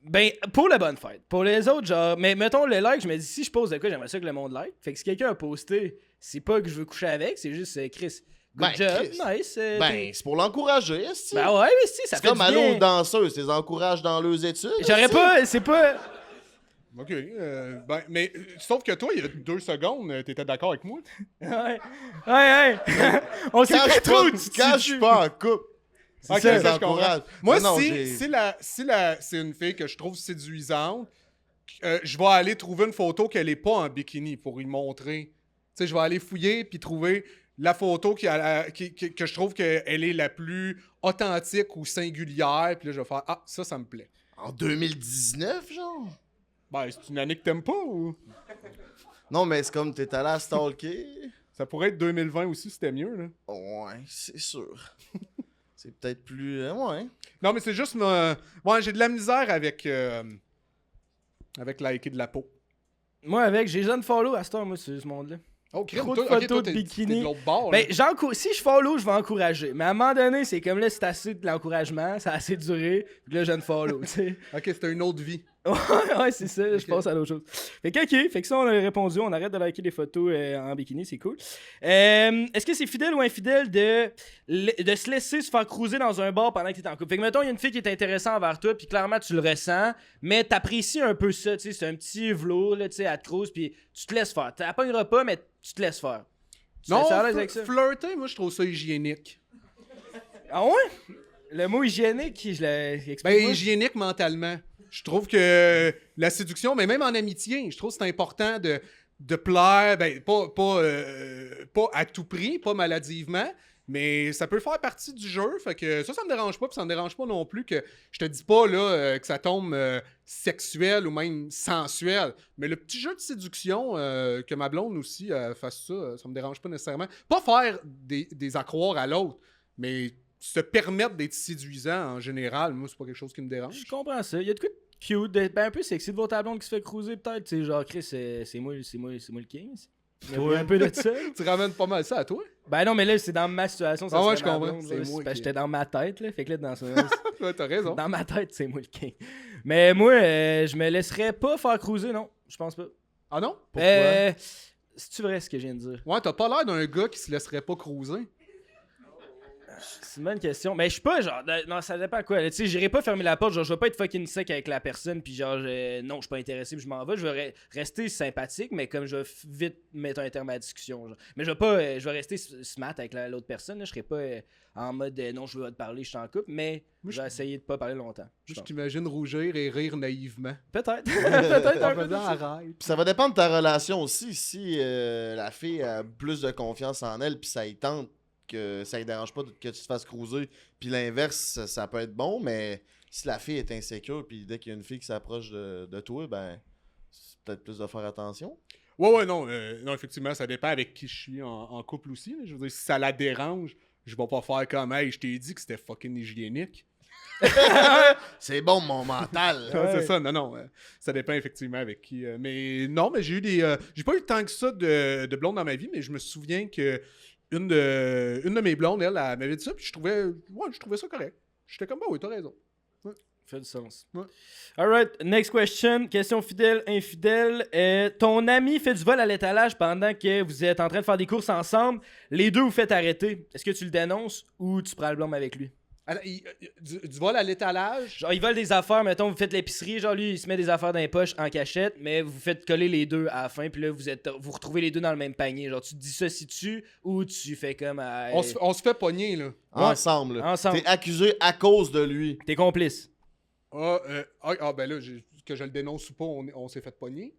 Ben, pour la bonne fête. Pour les autres, genre. Mais mettons le like, je me dis, si je pose de quoi, j'aimerais ça que le monde like. Fait que si quelqu'un a posté, c'est pas que je veux coucher avec, c'est juste Chris. Good Ben, job, Chris. nice. Ben, c'est pour l'encourager, est-ce Ben ouais, mais si, ça C'est fait comme du aller bien. aux danseuses, les encourage dans leurs études. J'aurais est-ce? pas, c'est pas. OK. Ben, mais sauf que toi, il y a 2 secondes, t'étais d'accord avec moi? Ouais. On sait Quand pas je trop. quand je suis pas en couple. Ok, ça, ça, je je comprends. comprends. Moi, Mais non, si j'ai- c'est une fille que je trouve séduisante, je vais aller trouver une photo qu'elle est pas en bikini pour y montrer. Tu sais, je vais aller fouiller puis trouver la photo que je trouve qu'elle est la plus authentique ou singulière. Puis là, je vais faire « Ah, ça me plaît. En 2019, genre? » Ben, c'est une année que t'aimes pas ou... Non, mais c'est comme t'es allé à stalker. Ça pourrait être 2020 aussi, c'était mieux, là. Ouais, c'est sûr. C'est peut-être plus. Ouais. Non, mais c'est juste... Ouais, j'ai de la misère avec liker de la peau. Moi, avec, j'ai jeune follow à cette heure, moi, sur ce monde-là. Oh, crème, Trop de toi, photos toi, de t'es bikini. de l'autre bord. Ben, là. si je follow, je vais encourager. Mais à un moment donné, c'est comme là, c'est assez de l'encouragement, ça a assez duré. Puis là, je ne follow, tu sais. Ok, c'était une autre vie. Ouais, c'est ça, je pense à l'autre chose. Fait que, ok, fait que ça, on a répondu, on arrête de liker des photos en bikini, c'est cool. Est-ce que c'est fidèle ou infidèle de se laisser se faire cruiser dans un bar pendant que t'es en couple? Fait que, mettons, il y a une fille qui est intéressante envers toi, puis clairement, tu le ressens, mais t'apprécies un peu ça, tu sais, c'est un petit velours, là, tu sais, elle te cruise, puis tu te laisses faire. T'as pas un repas, mais tu te laisses faire. Non, Ça a l'air avec ça. flirter, moi, je trouve ça hygiénique. Ah ouais? Le mot hygiénique, je l'explique. Ben, hygiénique mentalement. Je trouve que la séduction, mais même en amitié, je trouve que c'est important de plaire, ben, pas à tout prix, pas maladivement, mais ça peut faire partie du jeu. Fait que ça me dérange pas, puis ça me dérange pas non plus que je te dis pas là que ça tombe sexuel ou même sensuel. Mais le petit jeu de séduction, que ma blonde aussi fasse ça, ça me dérange pas nécessairement. Pas faire des accroires à l'autre, mais se permettre d'être séduisant en général, moi, c'est pas quelque chose qui me dérange. Je comprends ça. Il y a de quoi de cute, un peu sexy de votre blonde qui se fait cruiser, peut-être. Tu sais, genre, Chris, c'est moi le king. Il y a un peu de ça. Tu ramènes pas mal ça à toi? Ben non, mais là, c'est dans ma situation. Ça Ah ouais, serait je ma comprends. blonde, C'est là. moi Parce que qui- j'étais dans ma tête, là. Fait que là, Ouais, t'as raison. dans ma tête, c'est moi le king. Mais moi, je me laisserais pas faire cruiser, non. Je pense pas. Ah non? C'est-tu vrai ce que je viens de dire? Ouais, t'as pas l'air d'un gars qui se laisserait pas cruiser. C'est une bonne question. Mais je suis pas genre. Non, ça dépend à quoi. Tu sais, j'irai pas fermer la porte. Genre, je vais pas être fucking sec avec la personne. Puis genre, non, je suis pas intéressé. Puis je m'en vais. Je vais rester sympathique. Mais comme je vais vite mettre un terme à la discussion. Genre. Mais je vais pas. Je vais rester smart avec l'autre personne. Là. Je serai pas en mode non, je veux te parler, je suis en couple. Mais Moi, je vais essayer de pas parler longtemps. Je t'imagine rougir et rire naïvement. Peut-être. Peut-être un peu. arrête. Puis ça va dépendre de ta relation aussi. Si la fille a plus de confiance en elle, puis ça y tente, que ça ne dérange pas que tu te fasses cruiser. Puis l'inverse, ça peut être bon, mais si la fille est insécure, puis dès qu'il y a une fille qui s'approche de toi, ben, c'est peut-être plus de faire attention. Ouais, non, effectivement, ça dépend avec qui je suis en couple aussi. Là. Je veux dire, si ça la dérange, je vais pas faire comme, hey, je t'ai dit que c'était fucking hygiénique. C'est bon, mon mental. Ouais. C'est ça, non, ça dépend effectivement avec qui. Mais non, mais j'ai eu j'ai pas eu tant que ça de blondes dans ma vie, mais je me souviens que une de mes blondes, elle m'avait dit ça, puis je trouvais ça correct. J'étais comme, bah oui, t'as raison. Fait du sens. Ouais. Alright, next question. Question fidèle, infidèle. Ton ami fait du vol à l'étalage pendant que vous êtes en train de faire des courses ensemble. Les deux vous faites arrêter. Est-ce que tu le dénonces ou tu prends le blâme avec lui? Alors, du vol à l'étalage. Genre, il vole des affaires, mettons, vous faites l'épicerie, genre lui, il se met des affaires dans les poches en cachette, mais vous faites coller les deux à la fin, puis là, vous retrouvez les deux dans le même panier. Genre, tu te dissocies-tu ou tu fais comme... On se fait pogner, là. Ensemble. Ensemble. T'es accusé à cause de lui. T'es complice. Ben là, que je le dénonce ou pas, on s'est fait pogner.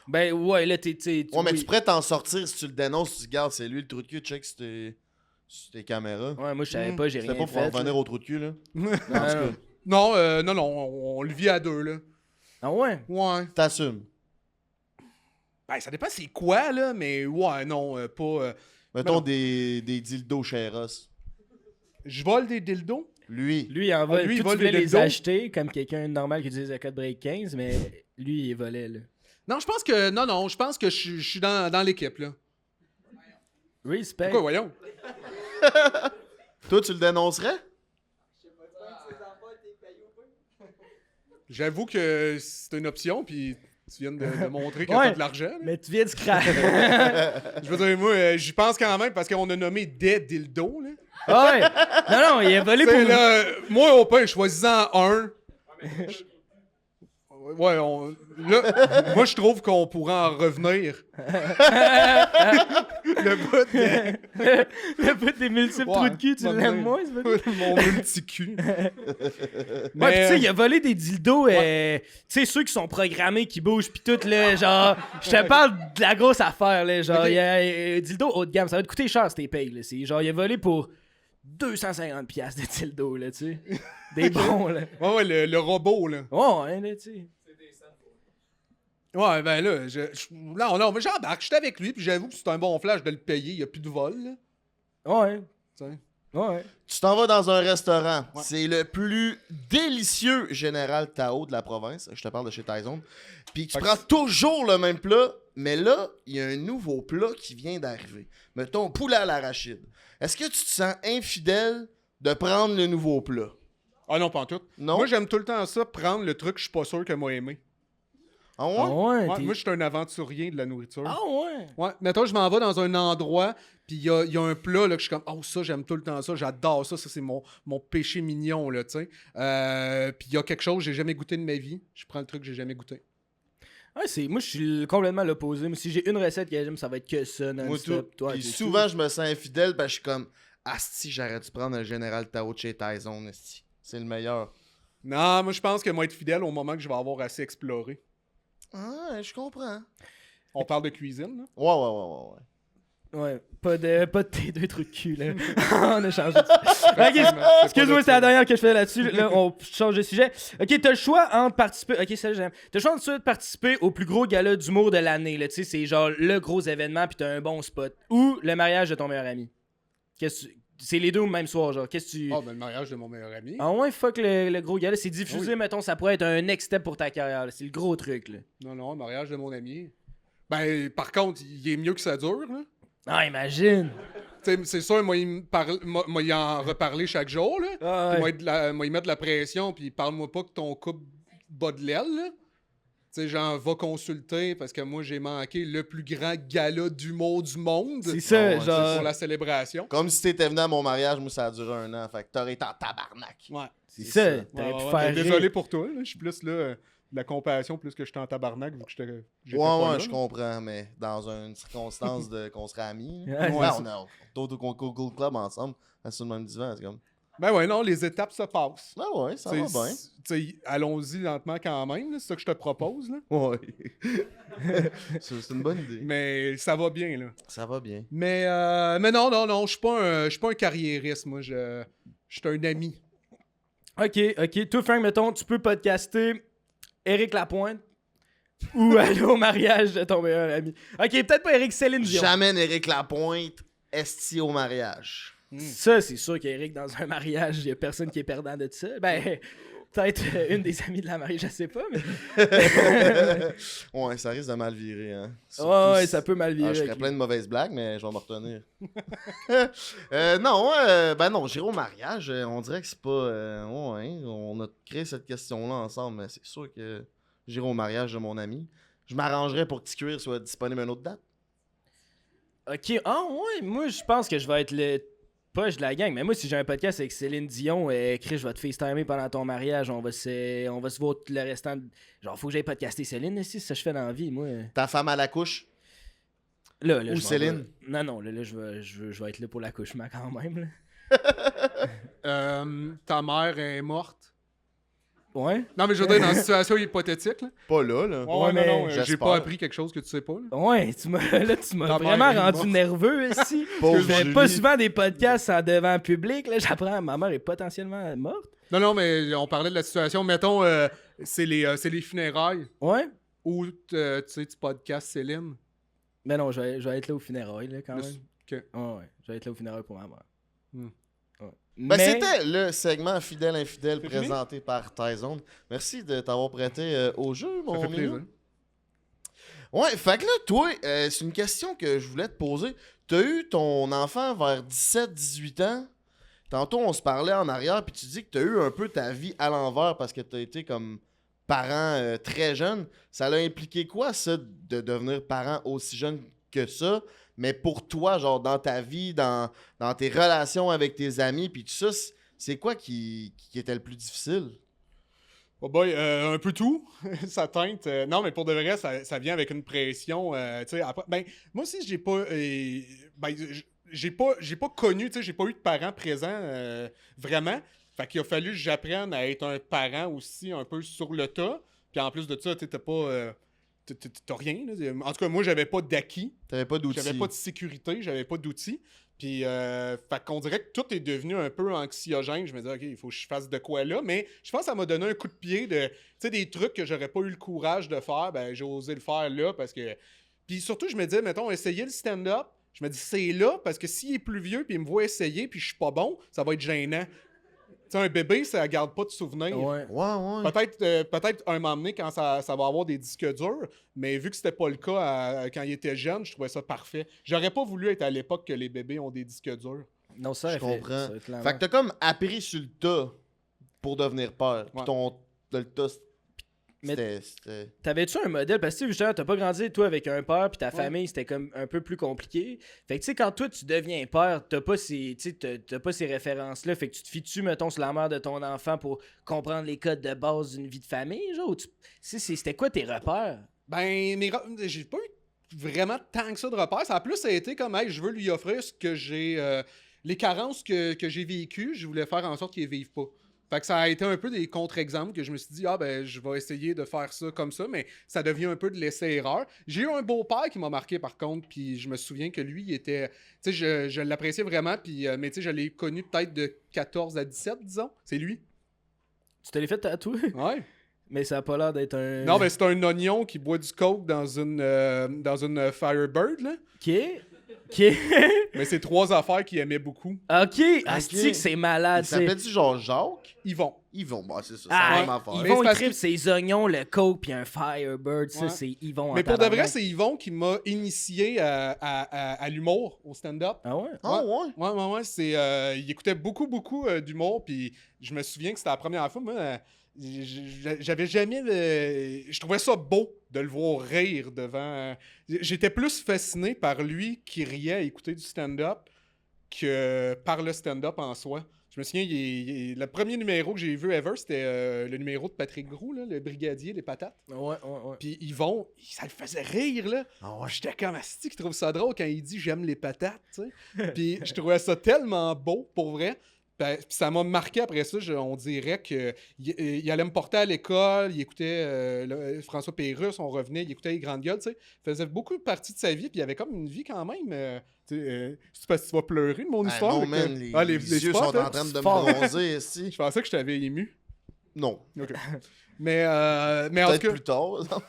Ben ouais, là, t'es... Ouais, mais tu pourrais t'en sortir si tu le dénonces, tu dis, regarde, c'est lui le trou de cul, check sur tes caméras. Ouais, moi, je savais pas, j'ai C'était rien pas pour fait. revenir au trou de cul, là. Non, En tout cas, Non, on le vit à deux, là. Ah ouais? Ouais. t'assumes. Ben, ça dépend c'est quoi, là, mais ouais, non, pas... Mettons non. des dildos chez Ross. Je vole des dildos? Lui. Lui, il en vole. lui, il Toi, vole tu voulais des les dildos. acheter comme quelqu'un de normal qui utilise le code break 15, mais lui, il volait, là. Non, je pense que... Non, je pense que je suis dans l'équipe, là. Respect. Pourquoi, voyons? Toi, tu le dénoncerais? J'avoue que c'est une option, puis tu viens de montrer qu'il y a Ouais. pas de l'argent. là. Mais tu viens de crack. Je veux dire, moi, j'y pense quand même, parce qu'on a nommé des dildos, là. Ouais. Non, il a volé pour... T'sais, là, moi, au pire, choisissant un... Ouais, moi, je trouve qu'on pourrait en revenir. Le bout de... Le bout des multiples Ouais, trous de cul, tu va l'aimes venir. moins, ce bout? Mon multi-cul. Ouais, pis tu sais, il a volé des dildos, tu sais, ceux qui sont programmés, qui bougent, pis tout, là, genre, je te parle de la grosse affaire, là, genre, Ok. il y a un dildo haut de gamme, ça va te coûter cher si t'es payé, là, c'est genre, il a volé pour 250$ de dildo, là, tu sais, des bons, là. Ouais, le robot, là. Ouais, là, tu sais. Ouais, ben là, non, mais j'embarque, j'étais avec lui, puis j'avoue que c'est un bon flash de le payer, il n'y a plus de vol, là. Ouais. T'sais. Ouais. Tu t'en vas dans un restaurant. Ouais. C'est le plus délicieux Général Tao de la province. Je te parle de chez Tyson. Puis tu Fait que prends toujours le même plat, mais là, il y a un nouveau plat qui vient d'arriver. Mettons, poulet à l'arachide. Est-ce que tu te sens infidèle de prendre le nouveau plat? Ah non, pas en tout. Non? Moi, j'aime tout le temps ça, prendre le truc que je suis pas sûr que moi aimé. Ah ouais? Ah ouais, Ouais, t'es- moi, je suis un aventurier de la nourriture. Ah ouais. Ouais, mettons, je m'en vais dans un endroit, puis il y a un plat là, que je suis comme, oh, ça, j'aime tout le temps ça, j'adore ça, ça, c'est mon péché mignon, là, tu sais. Puis il y a quelque chose que j'ai jamais goûté de ma vie, je prends le truc que j'ai jamais goûté. Ouais, moi, je suis complètement l'opposé. Mais si j'ai une recette que j'aime, ça va être que ça, Moi, tout. non-stop. Toi, Puis t'es souvent, je me sens infidèle parce que je suis comme, asti, j'aurais dû prendre un Général Tao de chez Tyson, asti. C'est le meilleur. Non, moi, je pense que moi, être fidèle au moment que je vais avoir assez exploré. Ah, je comprends. On parle de cuisine, là. Ouais. Ouais, pas de tes deux trucs de cul, là. On a changé de sujet. Effectivement, Ok, c'est excuse-moi, pas c'était la de- dernière que je faisais là-dessus. Là, on change de sujet. Ok, t'as le choix entre participer. Ok, ça, j'aime. T'as le choix entre participer au plus gros gala d'humour de l'année, là. Tu sais, c'est genre le gros événement, puis t'as un bon spot. Ou le mariage de ton meilleur ami. C'est les deux au même soir, genre. Qu'est-ce que tu. Ah, ben le mariage de mon meilleur ami. Ah ouais, fuck le gros gala. C'est diffusé, Oui. mettons, ça pourrait être un next step pour ta carrière, là. C'est le gros truc, là. Non, le mariage de mon ami. Ben, par contre, il est mieux que ça dure, là. Ah, imagine. Tu sais, c'est sûr, moi, il en reparler chaque jour, là. Ah, Puis ouais. moi, il met de la pression, puis parle-moi pas que ton couple bat de l'aile, là. Tu sais, genre, va consulter, parce que moi, j'ai manqué le plus grand gala d'humour du monde. C'est ça, Ouais, genre. Pour la célébration. Comme si t'étais venu à mon mariage, moi, ça a duré 1 an. Fait que t'aurais été en tabarnak. Ouais. C'est ça. ça. T'aurais pu Ouais, faire. ben, désolé rire. pour toi, là. Je suis plus, là, de la compassion, plus que j'étais en tabarnak, vu que j'étais Ouais, pas là, je là. comprends, mais dans une circonstance qu'on serait amis. Ouais, Ouais, c'est on a d'autres Cool Club ensemble, sur le même divan, c'est comme. Ben ouais, non, les étapes se passent. Ah ouais, ça va bien. T'sais, allons-y lentement quand même, là, c'est ça que je te propose, là. Ouais. c'est une bonne idée. Mais ça va bien, là. Ça va bien. Mais non, je suis pas un carriériste, moi. Je suis un ami. Ok. Toi, Frank, mettons, tu peux podcaster Éric Lapointe ou aller au mariage de ton meilleur ami. Ok, peut-être pas Éric, Céline Dion. J'amène Éric Lapointe, esti au mariage. Ça, c'est sûr qu'Éric, dans un mariage, il y a personne qui est perdant de ça. Ben, peut-être une des amies de la mariée, je sais pas, mais. Ouais, ça risque de mal virer, hein. Surtout Ouais, si- ça peut mal virer. Ah, je ferais avec plein lui. de mauvaises blagues, mais je vais me retenir. Non, j'irai au mariage. On dirait que c'est pas. On a créé cette question-là ensemble, mais c'est sûr que j'irai au mariage de mon ami. Je m'arrangerais pour que T-Cuir soit disponible à une autre date. Ok, ouais, moi, je pense que je vais être le poche de la gang. Mais moi, si j'ai un podcast avec Céline Dion, Chris, je vais te FaceTimer pendant ton mariage. On va se voir tout le restant. Genre, faut que j'aille podcaster Céline aussi, c'est ça que je fais dans la vie, moi. Ta femme à la couche. Là, Ou je m'en Céline? vais- Non, là, je vais être là pour l'accouchement quand même. Là. Ta mère est morte. Ouais? Non, mais je veux dire, dans une situation hypothétique, là. Pas là, là. Ouais, mais non, j'ai j'espère. pas appris quelque chose que tu sais pas, là. Ouais, tu m'as Ta vraiment mère est rendu morte. nerveux ici. Pauvre Je fais Julie. pas souvent des podcasts en devant public. Là, j'apprends ma mère est potentiellement morte. Non, mais on parlait de la situation. Mettons, c'est les funérailles Ouais? où tu podcastes Céline. Mais non, je vais être là au funérailles, là, quand Le- même. ok. Ouais, je vais être là au funérailles pour ma mère. Hmm. Ouais. Ben, Mais- c'était le segment Fidèle-Infidèle C'est fini? présenté par Tyson. Merci de t'avoir prêté au jeu, Ça mon fait minou. plaisir. Ouais, fait que là, toi, c'est une question que je voulais te poser. T'as eu ton enfant vers 17-18 ans. Tantôt, on se parlait en arrière, puis tu dis que t'as eu un peu ta vie à l'envers parce que t'as été comme parent très jeune. Ça l'a impliqué quoi, ça, de devenir parent aussi jeune que ça? Mais pour toi, genre, dans ta vie, dans tes relations avec tes amis, puis tout ça, c'est quoi qui était le plus difficile? Oh boy, un peu tout. Ça teinte. Non, mais pour de vrai, ça vient avec une pression. Tu sais, après, ben, moi aussi, j'ai pas. J'ai pas connu, tu sais, j'ai pas eu de parents présents vraiment. Fait qu'il a fallu que j'apprenne à être un parent aussi un peu sur le tas. Puis en plus de ça, tu sais, t'as pas. T'as rien. Là. En tout cas, moi, j'avais pas d'acquis. T'avais pas d'outils. J'avais pas de sécurité, j'avais pas d'outils. Puis, fait qu'on dirait que tout est devenu un peu anxiogène. Je me disais, OK, il faut que je fasse de quoi là. Mais je pense que ça m'a donné un coup de pied de, tu sais, des trucs que j'aurais pas eu le courage de faire. Ben, j'ai osé le faire là parce que. Puis surtout, je me disais, mettons, essayer le stand-up. Je me dis, c'est là, parce que s'il est plus vieux, puis il me voit essayer, puis je suis pas bon, ça va être gênant. Tu sais, un bébé, ça garde pas de souvenirs. Ouais. Ouais. Peut-être un moment donné, quand ça va avoir des disques durs, mais vu que c'était pas le cas quand il était jeune, je trouvais ça parfait. J'aurais pas voulu être à l'époque que les bébés ont des disques durs. Non, ça, Je elle comprends. ça, clairement. Fait que t'as comme appris sur le tas pour devenir père. Puis Ouais. le tas, Mais- c'était... T'avais-tu un modèle? Parce que tu sais, justement, t'as pas grandi, toi, avec un père, puis ta famille, c'était comme un peu plus compliqué. Fait que, tu sais, quand toi, tu deviens père, t'as pas ces références-là. Fait que tu te fies-tu, mettons, sur la mère de ton enfant pour comprendre les codes de base d'une vie de famille, genre? Ou c'était quoi tes repères? Ben, j'ai pas eu vraiment tant que ça de repères. Ça a plus été comme, hey, je veux lui offrir ce que j'ai... les carences que j'ai vécues, je voulais faire en sorte qu'ils vivent pas. Fait que ça a été un peu des contre-exemples que je me suis dit, je vais essayer de faire ça comme ça, mais ça devient un peu de l'essai-erreur. J'ai eu un beau-père qui m'a marqué par contre, puis je me souviens que lui, il était... Tu sais, je l'appréciais vraiment, puis, mais tu sais, je l'ai connu peut-être de 14 à 17, disons. C'est lui. Tu te l'es fait tatouer? Ouais. Mais ça a pas l'air d'être un... Non, mais c'est un oignon qui boit du coke dans une Firebird, là. OK. Mais c'est 3 affaires qu'il aimait beaucoup. OK. Asti que c'est malade, Il c'est... s'appelle-tu genre Jacques? Yvon. Yvon, bah c'est ça, c'est Ah, la même affaire. Yvon, Mais il c'est parce tripe que- ses oignons, le coke, puis un Firebird. Ça, Ouais. c'est Yvon. Mais en pour de vrai, tabarnak. c'est Yvon qui m'a initié à l'humour, au stand-up. Ah ouais? Ah ouais? Ouais, il écoutait beaucoup d'humour, puis je me souviens que c'était la première fois, moi, j'avais jamais... je trouvais ça beau de le voir rire devant... J'étais plus fasciné par lui qui riait à écouter du stand-up que par le stand-up en soi. Je me souviens, le premier numéro que j'ai vu ever, c'était le numéro de Patrick Groux, là, le brigadier, les patates. Ouais. Puis Yvon, ça le faisait rire, là. Ah ouais. J'étais comme asti qui trouve ça drôle quand il dit « j'aime les patates », tu sais. Puis je trouvais ça tellement beau, pour vrai. Puis ça m'a marqué après ça, on dirait qu'il allait me porter à l'école, il écoutait François Pérusse, on revenait, il écoutait les Grandes Gueules, tu sais. Il faisait beaucoup partie de sa vie, puis il avait comme une vie quand même... c'est parce que tu vas pleurer de mon histoire? Non, avec, man, les les yeux spots, sont hein? en train de me Fort. bronzer ici. Je pensais que je t'avais ému. Non. OK. Mais en tout Peut-être cas... plus tard.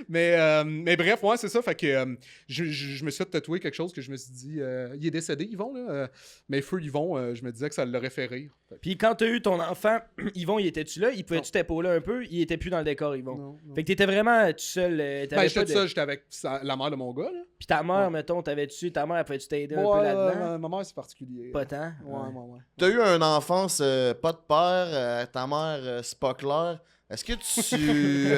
Mais bref, ouais, c'est ça. Fait que je me suis fait tatouer quelque chose que je me suis dit. Il est décédé, Yvon, là. Mais feu Yvon, je me disais que ça l'aurait fait rire. Puis quand t'as eu ton enfant, Yvon, il était-tu là? Il pouvait-tu t'épauler un peu? Il était plus dans le décor, Yvon. Non. Fait que t'étais vraiment tout seul. Ben, j'étais tout seul, j'étais avec la mère de mon gars, là. Puis ta mère, Ouais. mettons, ta mère, elle pouvait-tu t'aider un Ouais, peu là-dedans? ma mère, c'est particulier. Pas tant? Ouais. T'as eu une enfance pas de père, ta mère, c'est pas clair. Est-ce que tu.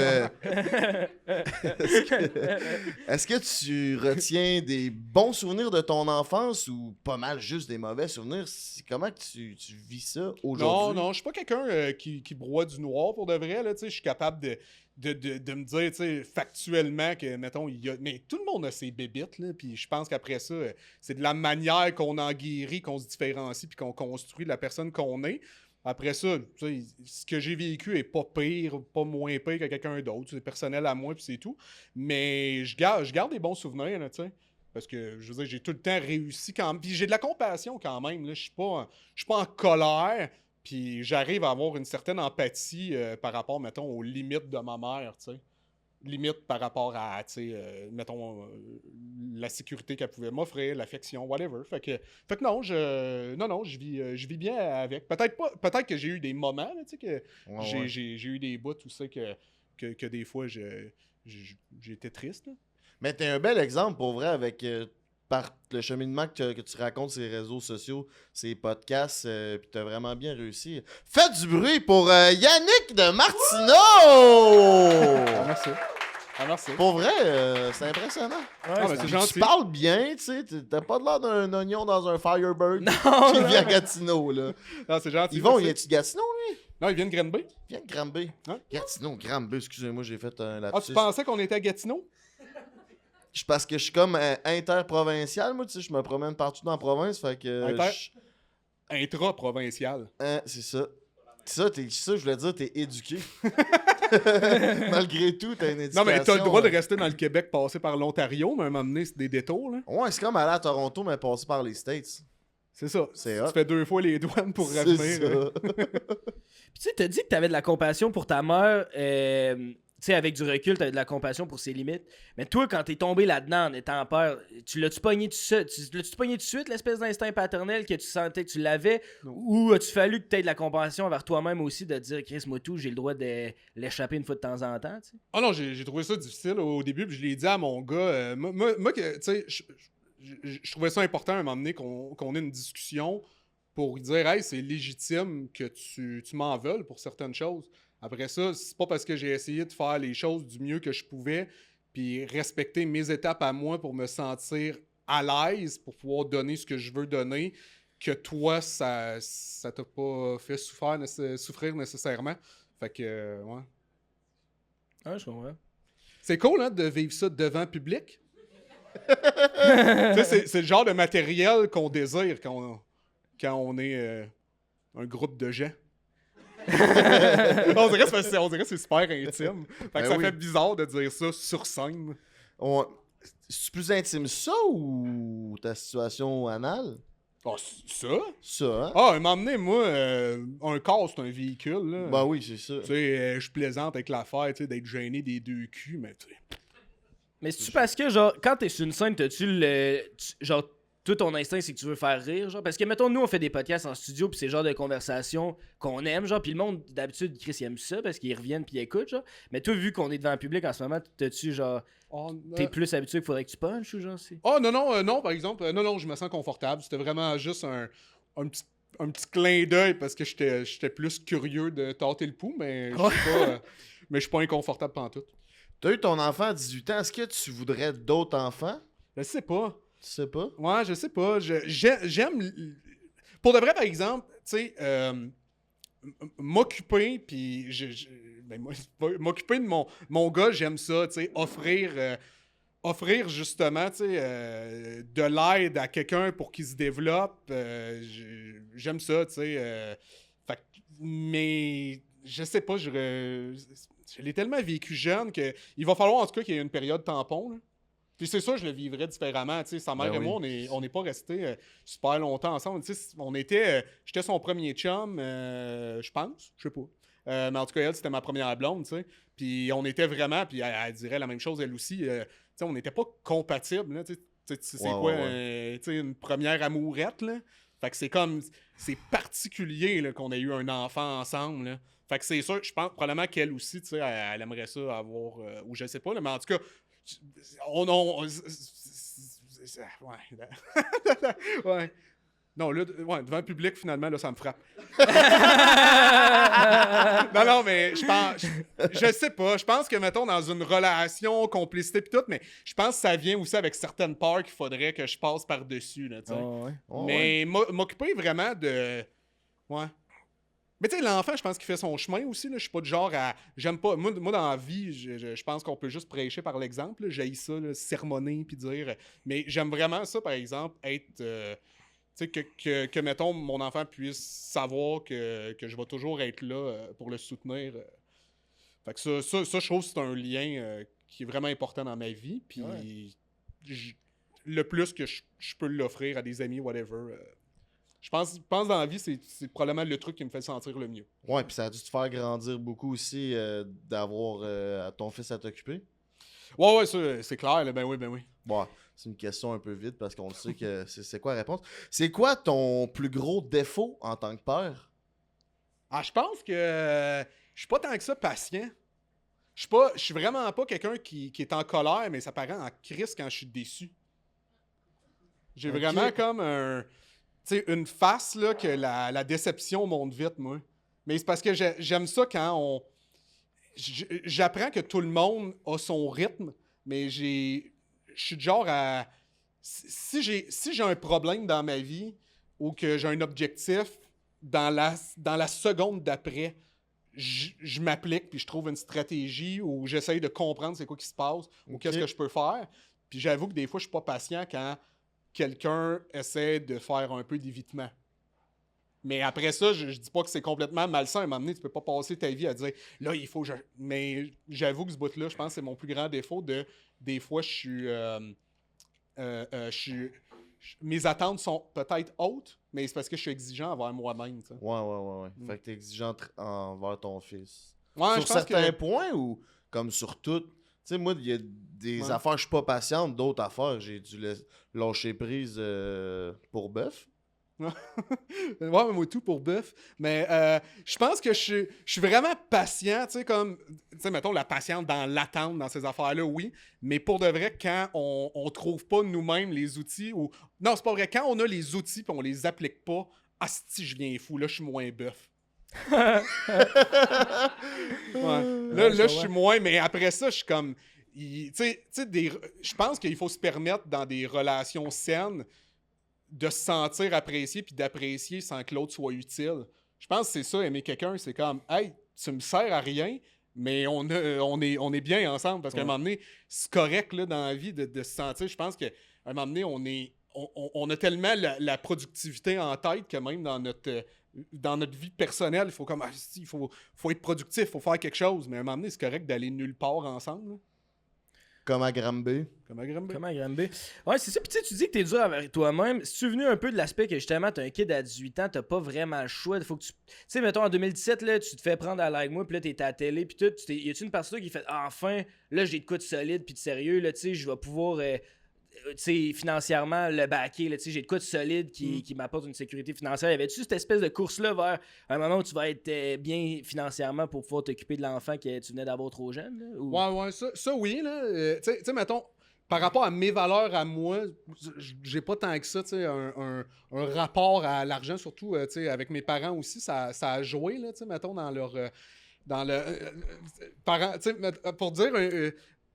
Est-ce que tu retiens des bons souvenirs de ton enfance ou pas mal juste des mauvais souvenirs? Comment que tu vis ça aujourd'hui? Non, je suis pas quelqu'un qui broie du noir pour de vrai, là, tu sais. Je suis capable de me dire, tu sais, factuellement que, mettons, mais tout le monde a ses bébites, là, puis je pense qu'après ça, c'est de la manière qu'on en guérit, qu'on se différencie, puis qu'on construit la personne qu'on est. Après ça, tu sais, ce que j'ai vécu est pas pire, pas moins pire que quelqu'un d'autre. C'est personnel à moi, puis c'est tout. Mais je garde des bons souvenirs, là, tu sais. Parce que, je veux dire, j'ai tout le temps réussi quand même. Puis j'ai de la compassion quand même, là. Je suis pas en colère, puis j'arrive à avoir une certaine empathie par rapport, mettons, aux limites de ma mère, tu sais. Limite par rapport à, tu sais, mettons, la sécurité qu'elle pouvait m'offrir, l'affection, whatever. Fait que non, je vis bien avec. Peut-être que j'ai eu des moments, là, tu sais, que Ouais. j'ai eu des bouts, tout ça, que des fois, j'étais triste, là. Mais t'es un bel exemple pour vrai avec par le cheminement que tu racontes sur les réseaux sociaux, ces podcasts, puis t'as vraiment bien réussi. Faites du bruit pour Yannick de Martineau! Merci. Pour vrai, c'est impressionnant. Ah, mais c'est Tu gentil. parles bien, tu sais, t'as pas l'air d'un oignon dans un Firebird Non, qui non. vient à Gatineau, là. Non, c'est gentil. Yvon, merci. il est-tu Gatineau, lui? Non, il vient de Granby. Il vient de Granby. Hein? Gatineau, Granby, excusez-moi, j'ai fait un Ah, lapsus. tu pensais qu'on était à Gatineau? Parce que je suis comme interprovincial, moi, tu sais, je me promène partout dans la province, fait que... Intra-provincial. C'est ça. C'est ça, je voulais dire, t'es éduqué. Malgré tout, t'as une éducation. Non, mais t'as le droit de rester dans le Québec, passer par l'Ontario, mais à un moment donné, c'est des détours, là. Ouais, c'est comme aller à Toronto, mais passer par les States. C'est ça. C'est Tu hot. fais 2 fois les douanes pour C'est revenir. ça. Puis tu sais, t'as dit que t'avais de la compassion pour ta mère. sais, avec du recul, t'as de la compassion pour ses limites. Mais toi, quand t'es tombé là-dedans en étant père, tu l'as-tu pogné tout de suite, l'espèce d'instinct paternel que tu sentais que tu l'avais? Ou as-tu fallu que t'aies de la compassion envers toi-même aussi, de te dire, Chris, moi tout, j'ai le droit de l'échapper une fois de temps en temps, tu sais? Ah non, j'ai trouvé ça difficile au début, puis je l'ai dit à mon gars. Moi, tu sais, je trouvais ça important à un moment donné qu'on ait une discussion pour dire, hey, c'est légitime que tu m'en veuilles pour certaines choses. Après ça, c'est pas parce que j'ai essayé de faire les choses du mieux que je pouvais, puis respecter mes étapes à moi pour me sentir à l'aise, pour pouvoir donner ce que je veux donner, que toi, ça t'a pas fait souffrir nécessairement. Fait que, ouais. Ah, je comprends. C'est cool, hein, de vivre ça devant public. Tu sais, c'est le genre de matériel qu'on désire quand on est un groupe de gens. on dirait que c'est super intime. Fait que ça fait bizarre de dire ça sur scène. C'est plus intime ça ou ta situation anale? Ah, ça? Ça, hein? Ah, un moment donné, moi, un corps, c'est un véhicule. Là. Ben oui, c'est ça. Tu sais, je plaisante avec l'affaire, tu sais, d'être gêné des deux culs, mais tu sais. Mais c'est-tu parce que, genre, quand t'es sur une scène, genre, tout ton instinct, c'est que tu veux faire rire, genre? Parce que, mettons, nous, on fait des podcasts en studio, pis c'est le genre de conversation qu'on aime, genre, pis le monde, d'habitude, Chris, il aime ça, parce qu'ils reviennent pis ils écoutent, genre. Mais toi, vu qu'on est devant le public en ce moment, t'as-tu, genre, t'es plus habitué qu'il faudrait que tu punches, ou genre, c'est... Oh, non, par exemple, non, je me sens confortable. C'était vraiment juste un petit clin d'œil, parce que j'étais plus curieux de tâter le pouls, mais je suis pas inconfortable pantoute. T'as eu ton enfant à 18 ans, est-ce que tu voudrais d'autres enfants? Je sais pas. Tu sais pas? Ouais, je sais pas. J'aime. Pour de vrai, par exemple, tu sais, m'occuper, puis m'occuper de mon gars, j'aime ça, tu sais, offrir justement, tu sais, de l'aide à quelqu'un pour qu'il se développe. J'aime ça, tu sais. Mais je sais pas, je l'ai tellement vécu jeune qu'il va falloir en tout cas qu'il y ait une période tampon, là. Puis c'est ça, je le vivrais différemment. Tu sais, sa mère et moi, on n'est pas restés super longtemps ensemble. Tu sais, j'étais son premier chum, je pense, je sais pas. Mais en tout cas, elle, c'était ma première blonde, tu sais. Puis on était vraiment, puis elle dirait la même chose, elle aussi. Tu sais, on n'était pas compatibles, là. Tu sais, c'est quoi, tu sais, une première amourette, là. Fait que c'est particulier, là, qu'on ait eu un enfant ensemble, là. Fait que c'est sûr, je pense probablement qu'elle aussi, tu sais, elle aimerait ça avoir, ou je sais pas, là, mais en tout cas, ouais. Non, là, devant le public, finalement, là, ça me frappe. non, mais je sais pas. Je pense que, mettons, dans une relation, complicité pis tout, mais je pense que ça vient aussi avec certaines peurs qu'il faudrait que je passe par-dessus, là, tu sais. Mais m'occuper vraiment de... Ouais. Mais tu sais, l'enfant, je pense qu'il fait son chemin aussi. Là. Je suis pas du genre à... J'aime pas... Moi dans la vie, je pense qu'on peut juste prêcher par l'exemple. J'haïs ça, là, sermonner puis dire... Mais j'aime vraiment ça, par exemple, être... tu sais, que, mettons, mon enfant puisse savoir que je vais toujours être là pour le soutenir. Fait que ça, je trouve que c'est un lien qui est vraiment important dans ma vie. Puis le plus que je peux l'offrir à des amis, whatever... Je pense dans la vie, c'est probablement le truc qui me fait sentir le mieux. Ouais, puis ça a dû te faire grandir beaucoup aussi d'avoir ton fils à t'occuper. Ouais, ça, c'est clair. Là. Ben oui. Bon, c'est une question un peu vite parce qu'on le sait que c'est quoi la réponse. C'est quoi ton plus gros défaut en tant que père? Ah, je pense que je suis pas tant que ça patient. Je suis vraiment pas quelqu'un qui est en colère, mais ça paraît en crise quand je suis déçu. J'ai vraiment comme une face là, que la déception monte vite, moi. Mais c'est parce que j'aime ça quand j'apprends que tout le monde a son rythme, mais je suis du genre à... Si j'ai un problème dans ma vie ou que j'ai un objectif, dans la seconde d'après, je m'applique puis je trouve une stratégie ou j'essaye de comprendre c'est quoi qui se passe ou qu'est-ce que je peux faire. Puis j'avoue que des fois, je suis pas patient quand quelqu'un essaie de faire un peu d'évitement. Mais après ça, je dis pas que c'est complètement malsain. À un moment donné, tu peux pas passer ta vie à dire « Là, il faut... » Mais j'avoue que ce bout-là, je pense que c'est mon plus grand défaut de... Des fois, mes attentes sont peut-être hautes, mais c'est parce que je suis exigeant envers moi-même. T'sais. Ouais. Fait que t'es exigeant envers ton fils. Ouais, sur certains points ou comme sur tout. Tu sais, moi, il y a des Ouais. affaires, je suis pas patiente, d'autres affaires, j'ai dû lâcher prise pour bœuf. Ouais, mais moi tout pour bœuf. Mais je pense que je suis vraiment patient, tu sais, comme, tu sais, mettons, la patience dans l'attente, dans ces affaires-là, oui. Mais pour de vrai, quand on trouve pas nous-mêmes les outils, ou... Non, c'est pas vrai. Quand on a les outils et on les applique pas, asti, je viens fou. Là, je suis moins bœuf. Ouais. Là, je suis moins, mais après ça, je suis comme... Tu sais, je pense qu'il faut se permettre, dans des relations saines, de se sentir apprécié puis d'apprécier sans que l'autre soit utile. Je pense que c'est ça, aimer quelqu'un, c'est comme « Hey, tu me sers à rien, mais on est bien ensemble. » Parce qu'à un moment donné, c'est correct là, dans la vie de se sentir. Je pense qu'à un moment donné, on a tellement la productivité en tête que même dans notre vie personnelle, il faut comme il faut être productif, il faut faire quelque chose. Mais à un moment donné, c'est correct d'aller nulle part ensemble. Là. Comme à Granby. Comme à Granby. Comment Granby? Ouais, c'est ça. Puis tu dis que t'es dur avec toi-même. Si tu es venu un peu de l'aspect que justement, t'as un kid à 18 ans, t'as pas vraiment le choix. Faut que tu sais, mettons en 2017, là, tu te fais prendre à like moi, puis là, t'es à la télé, puis tout. Y a-tu une partie de toi qui fait enfin, là, j'ai de quoi de solide, puis de sérieux, là, tu sais, je vais pouvoir. Tu sais, financièrement, le backer, là, tu sais, j'ai de quoi de solide qui m'apporte une sécurité financière. Y avait-tu cette espèce de course-là vers un moment où tu vas être bien financièrement pour pouvoir t'occuper de l'enfant que tu venais d'avoir trop jeune? Là, ou... Ouais, ça oui, là. Tu sais, mettons, par rapport à mes valeurs à moi, j'ai pas tant que ça, tu sais, un rapport à l'argent, surtout, tu sais, avec mes parents aussi, ça a joué, là, tu sais, mettons, dans leur... dans le... parents, tu sais, pour dire...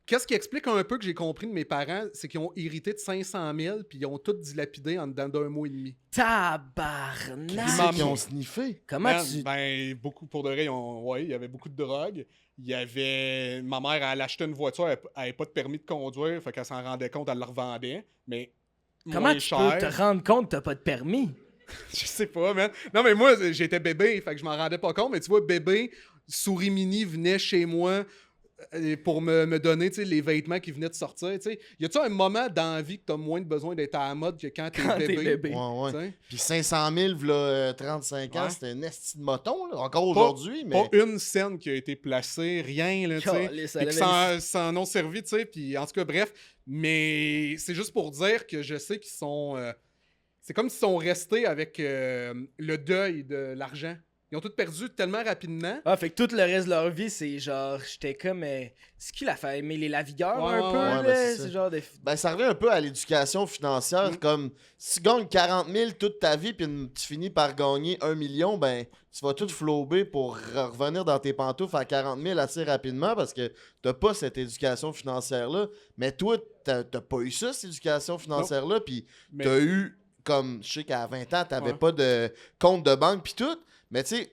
qu'est-ce qui explique un peu que j'ai compris de mes parents, c'est qu'ils ont hérité de 500 000 puis ils ont tout dilapidé en dedans d'un mois et demi. Tabarnak! Ceux qui ont sniffé. Comment Man, tu... ben, beaucoup pour de vrai, il y avait beaucoup de drogue. Il y avait... Ma mère, elle achetait une voiture, elle n'avait pas de permis de conduire, fait qu'elle s'en rendait compte, elle le revendait, mais Comment moins tu cher. peux te rendre compte que t'as pas de permis? Je sais pas, man. Non, mais moi, j'étais bébé, fait que je m'en rendais pas compte, mais tu vois, bébé, Souris Mini venait chez moi pour me donner les vêtements qui venaient de sortir. T'sais. Y a-tu un moment dans la vie que t'as moins de besoin d'être à la mode que quand t'es bébé? Ouais. T'sais? Puis 500 000, v'là 35 ans, Ouais. c'était un esti de moton, là, encore aujourd'hui, mais... Pas une scène qui a été placée, rien, là, tu sais. Calisse, Puis elle qui avait s'en ont servi, tu sais. Puis en tout cas, bref. Mais c'est juste pour dire que je sais qu'ils sont... c'est comme s'ils sont restés avec le deuil de l'argent. Ils ont tout perdu tellement rapidement. Ah, fait que tout le reste de leur vie, c'est genre, j'étais comme, c'est qui la fait aimer les lavigueurs Ouais, un ouais, peu, ouais, là? ben, c'est ça. C'est genre de... Ben, ça revient un peu à l'éducation financière. Comme si tu gagnes 40 000 toute ta vie, puis tu finis par gagner 1 million, ben, tu vas tout flober pour revenir dans tes pantoufles à 40 000 assez rapidement parce que t'as pas cette éducation financière-là. Mais toi, t'as pas eu ça, cette éducation financière-là, puis Mais- t'as eu, comme, je sais qu'à 20 ans, t'avais Ouais. pas de compte de banque, puis tout. Mais tu sais,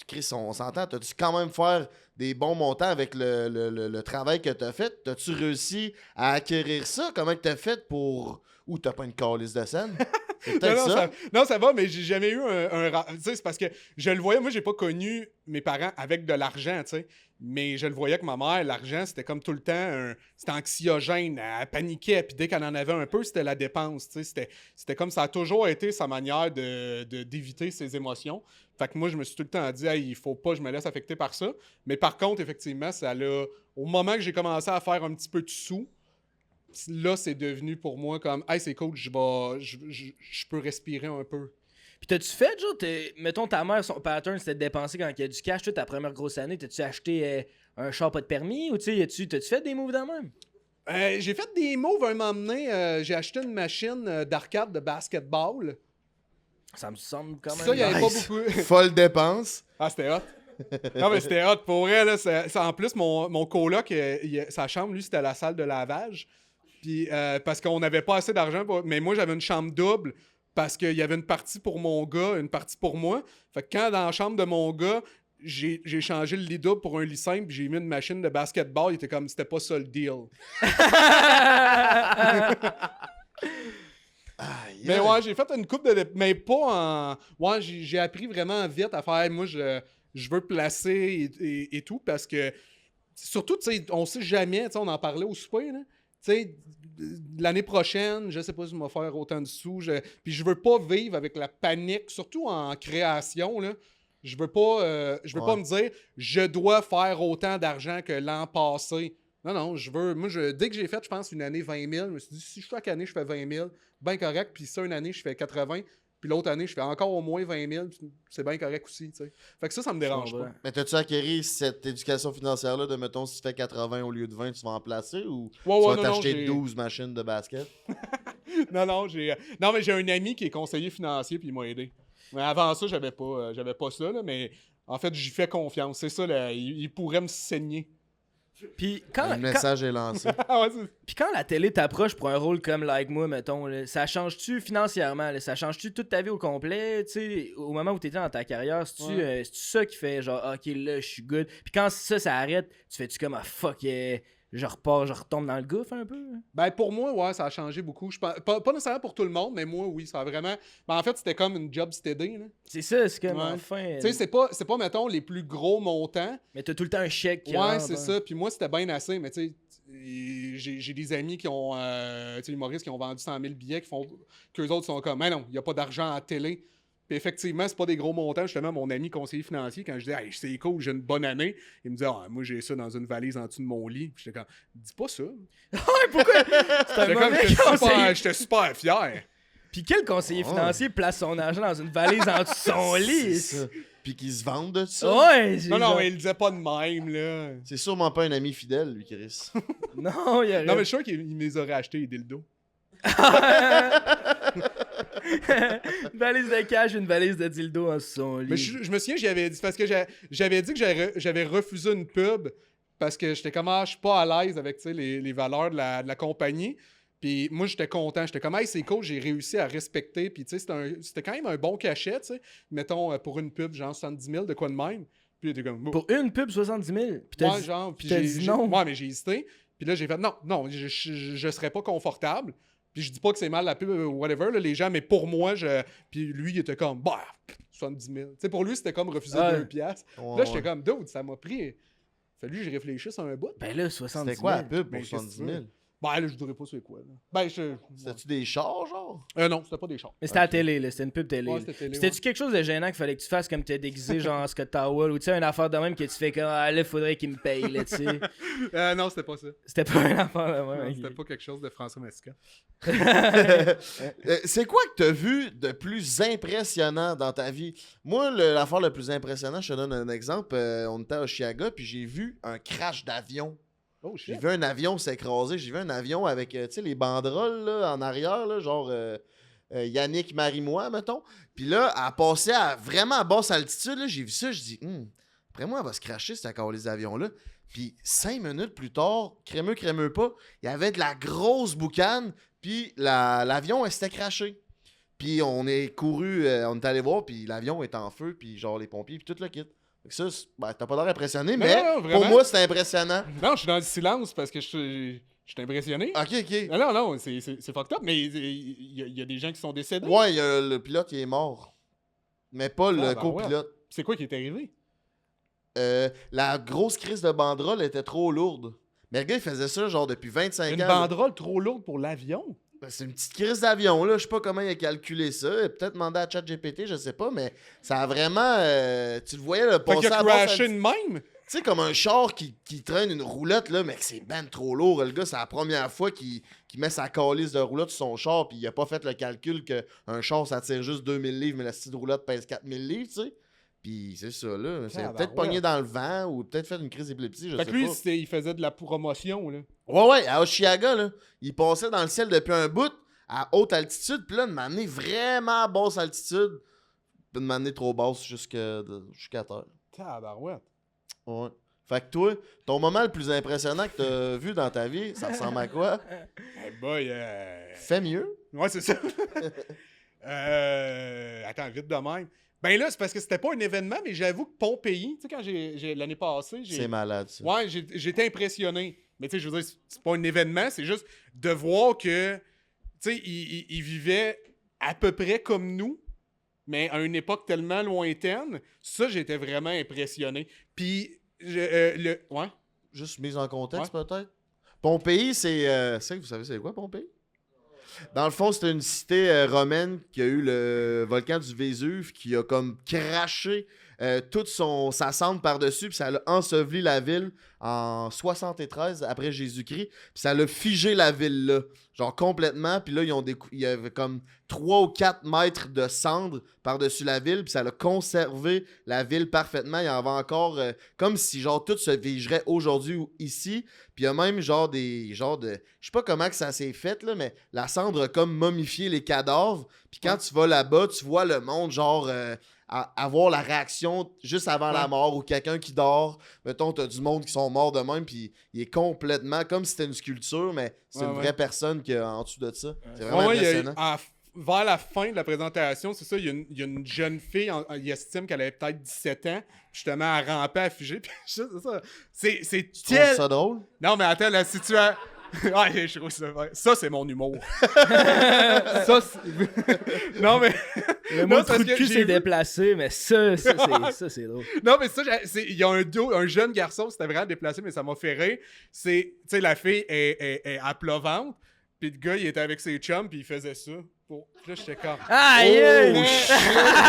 Chris, on s'entend, t'as-tu quand même faire des bons montants avec le travail que t'as fait? T'as-tu réussi à acquérir ça? Comment que t'as fait pour... Ou t'as pas une calice de scène? C'est peut-être ça. Non, ça va, mais j'ai jamais eu tu sais, c'est parce que je le voyais, moi, j'ai pas connu mes parents avec de l'argent, tu sais. Mais je le voyais que ma mère, l'argent, c'était comme tout le temps, c'était anxiogène, elle paniquait, puis dès qu'elle en avait un peu, c'était la dépense, tu sais. C'était comme ça a toujours été sa manière d'éviter ses émotions. Fait que moi, je me suis tout le temps dit, hey, il faut pas que je me laisse affecter par ça. Mais par contre, effectivement, au moment que j'ai commencé à faire un petit peu de sous, là, c'est devenu pour moi comme, hey, c'est cool, je peux respirer un peu. Puis t'as-tu fait, genre, mettons ta mère, son pattern, c'était de dépenser quand il y a du cash, toute ta première grosse année, t'as-tu acheté un char pas de permis, ou tu sais, t'as-tu fait des moves dans le même? J'ai fait des moves un moment donné. J'ai acheté une machine d'arcade de basketball. Ça me semble quand même... Ça, il n'y avait Nice. pas beaucoup. Folle dépense. Ah, c'était hot. Non, mais c'était hot. Pour vrai, là, en plus, mon coloc, sa chambre, lui, c'était la salle de lavage. Puis, parce qu'on n'avait pas assez d'argent. Mais moi, j'avais une chambre double parce qu'il y avait une partie pour mon gars, une partie pour moi. Fait que quand dans la chambre de mon gars, j'ai changé le lit double pour un lit simple, puis j'ai mis une machine de basketball, il était comme, c'était pas ça le deal. Aïe, Mais aïe. ouais, j'ai fait une coupe de... Mais pas en... Ouais, j'ai appris vraiment vite à faire... Moi, je veux placer et tout, parce que... Surtout, tu sais, on sait jamais, tu sais, on en parlait au souper, là. Tu sais, l'année prochaine, je sais pas si je vais faire autant de sous. Puis je veux pas vivre avec la panique, surtout en création, là. Je veux pas me dire je dois faire autant d'argent que l'an passé. Non, dès que j'ai fait, je pense, une année 20 000, je me suis dit, si chaque année je fais 20 000, bien correct, puis ça, une année, je fais 80, puis l'autre année, je fais encore au moins 20 000, c'est bien correct aussi, tu sais. Fait que ça me dérange pas. Mais t'as-tu acquéri cette éducation financière-là de, mettons, si tu fais 80 au lieu de 20, tu vas en placer ou tu vas t'acheter 12 machines de basket? Non, mais j'ai un ami qui est conseiller financier, puis il m'a aidé. Mais avant ça, j'avais pas ça, là, mais en fait, j'y fais confiance. C'est ça, là, il pourrait me saigner. Puis quand, Le message est lancé. Puis quand la télé t'approche pour un rôle comme Like Moi, mettons, là, ça change-tu financièrement? Là, ça change-tu toute ta vie au complet? T'sais, au moment où t'étais dans ta carrière, c'est-tu ça qui fait genre, ok, là, je suis good? Puis quand ça arrête, tu fais-tu comme, ah fuck, je repars, je retombe dans le gouffre un peu? Ben, pour moi, ouais, ça a changé beaucoup. Pas nécessairement pour tout le monde, mais moi, oui, ça a vraiment. Ben, en fait, c'était comme une job steady. Là. C'est ça, c'est comme Ouais. enfin. Tu sais, c'est pas, mettons, les plus gros montants. Mais t'as tout le temps un chèque qui Ouais, rentre, c'est hein. ça. Puis moi, c'était bien assez, mais tu sais, j'ai des amis qui ont. Tu sais, humoristes qui ont vendu 100 000 billets, qu'eux autres sont comme, mais non, il n'y a pas d'argent à télé. Puis effectivement, c'est pas des gros montants. Justement, mon ami conseiller financier, quand je dis, hey, c'est cool, j'ai une bonne année, il me dit, ah, moi, j'ai ça dans une valise en dessous de mon lit. Puis j'étais comme, dis pas ça. Pourquoi? C'est un J'étais comme, mauvais conseiller. j'étais super fier. Puis quel conseiller financier place son argent dans une valise en dessous de son lit? C'est ça. Puis qu'ils se vendent de ça. Ouais, Non, il le disait pas de même, là. C'est sûrement pas un ami fidèle, lui, Chris. Non, il y a Non, mais je suis sûr qu'il me les aurait achetés, les dildos. Une valise de cash, une valise de dildo en dessous de son lit. Mais je me souviens, j'avais dit, parce que j'avais dit que j'avais refusé une pub parce que j'étais comme, je suis pas à l'aise avec les valeurs de la compagnie. Puis moi, j'étais content. J'étais comme, hey, c'est cool, j'ai réussi à respecter. Puis tu sais, c'était quand même un bon cachet, tu sais. Mettons, pour une pub, genre 70 000, de quoi de même. Puis il était comme, Pour une pub, 70 000. Puis t'as ouais, dit, genre, puis t'as dit non. Ouais, mais j'ai hésité. Puis là, j'ai fait, non, je serais pas confortable. Puis je dis pas que c'est mal la pub ou whatever, là, les gens, mais pour moi, puis lui, il était comme, 70 000. Tu sais, pour lui, c'était comme refuser 2 piastres. Là, j'étais comme, dude, ça m'a pris. Fallu que je réfléchisse un bout. Ben là, 70 000. C'était quoi la pub Ben, pour 70 000? Ben là, je dirais pas c'est quoi. Là. Ben, C'était-tu des chars, genre? non, c'était pas des chars. Mais c'était à la télé, là. C'était une pub télé. Ouais, là. c'était télé, C'était-tu quelque chose de gênant qu'il fallait que tu fasses comme t'es déguisé, genre Scott Towell, ou tu sais, une affaire de même que tu fais comme, ah là, faudrait qu'il me paye, là, tu sais. Non, c'était pas ça. C'était pas une affaire de Non, même. c'était pas quelque chose de François Mascotte. C'est quoi que t'as vu de plus impressionnant dans ta vie? Moi, l'affaire le plus impressionnant, je te donne un exemple. On était à Oshiaga, puis j'ai vu un crash d'avion. Oh J'ai shit. vu un avion s'écraser. J'ai vu un avion avec, tu sais, les banderoles là, en arrière, là, genre Yannick Marie-moi, mettons. Puis là, elle passait vraiment à basse altitude. Là, j'ai vu ça, je dis, après moi, elle va se cracher, c'est encore les avions-là. Puis 5 minutes plus tard, crémeux pas, il y avait de la grosse boucane, puis l'avion, elle s'était crashée. Puis on est couru, on est allé voir, puis l'avion est en feu, puis genre les pompiers, puis tout le kit. Fait que ça, t'as pas l'air impressionné, Non, mais non, pour vraiment. moi, c'était impressionnant. Non, je suis dans le silence parce que je suis impressionné. Ok. Non, c'est fucked up, mais il y a des gens qui sont décédés. Ouais, le pilote, il est mort. Mais pas le Ah, ben copilote. C'est quoi qui est arrivé? La grosse crise de banderole était trop lourde. Mais le gars, il faisait ça genre depuis 25 Une ans. banderole trop lourde pour l'avion? Ben, c'est une petite crise d'avion, là. Je sais pas comment il a calculé ça. Il a peut-être demandé à ChatGPT, je sais pas, mais ça a vraiment. Tu le voyais le Fait passer qu'il a à basse crashé de même? Tu sais, comme un char qui traîne une roulotte, là, mais que c'est ben trop lourd. Le gars, c'est la première fois qu'il met sa calice de roulotte sur son char, puis il a pas fait le calcul qu'un char, ça tire juste 2000 livres, mais la petite roulotte pèse 4000 livres, tu sais. Puis c'est ça, là. C'est Ah, peut-être ben ouais. pogné dans le vent ou peut-être fait une crise d'épilepsie, je Fait sais que lui, pas. il faisait de la promotion, là. Ouais, à Oshiaga, là. Il passait dans le ciel depuis un bout, à haute altitude, puis là, de m'amener vraiment à basse altitude, puis de m'amener trop basse jusqu'à terre. Tabarouette. Ouais. Fait que toi, ton moment le plus impressionnant que t'as vu dans ta vie, ça ressemble à quoi? Hey boy, Fais mieux. Ouais, c'est ça. Attends, vite de même. Ben là, c'est parce que c'était pas un événement, mais j'avoue que Pompéi, tu sais, quand l'année passée, C'est malade, ça. Ouais, j'étais impressionné. Mais tu sais, je veux dire, c'est pas un événement, c'est juste de voir que, tu sais, il vivait à peu près comme nous, mais à une époque tellement lointaine. Ça, j'étais vraiment impressionné. Puis, ouais. Juste mise en contexte, peut-être. Pompéi, c'est... vous savez, c'est quoi, Pompéi? Dans le fond, c'était une cité romaine qui a eu le volcan du Vésuve qui a comme craché toute sa cendre par-dessus, puis ça a enseveli la ville en 73 après Jésus-Christ, puis ça a figé la ville là, genre complètement, puis là il y avait comme 3 ou 4 mètres de cendre par-dessus la ville, puis ça a conservé la ville parfaitement. Il y en avait encore comme si genre tout se vigerait aujourd'hui ou ici, puis il y a même genre de je sais pas comment que ça s'est fait là, mais la cendre a comme momifié les cadavres, puis quand tu vas là-bas, tu vois le monde genre avoir la réaction juste avant la mort, ou quelqu'un qui dort, mettons t'as du monde qui sont morts de même, puis il est complètement comme si c'était une sculpture, mais c'est une vraie personne qui est en dessous de ça. C'est vraiment impressionnant. Vers la fin de la présentation, c'est ça, il y a une jeune fille, il estime qu'elle avait peut-être 17 ans, justement, elle rampait à figer, puis c'est ça. C'est Tu trouves ça drôle? Non, mais attends, la situation... Ouais, je trouve ça, c'est mon humour. Ça, c'est... Non, mais... Le mot trou de cul s'est déplacé, mais ça, c'est drôle. Non, mais ça, il y a un jeune garçon, c'était vraiment déplacé, mais ça m'a fait rire. Tu sais, la fille est à plat ventre, puis le gars, il était avec ses chums, puis il faisait ça. Puis là, j'étais comme... Aïe!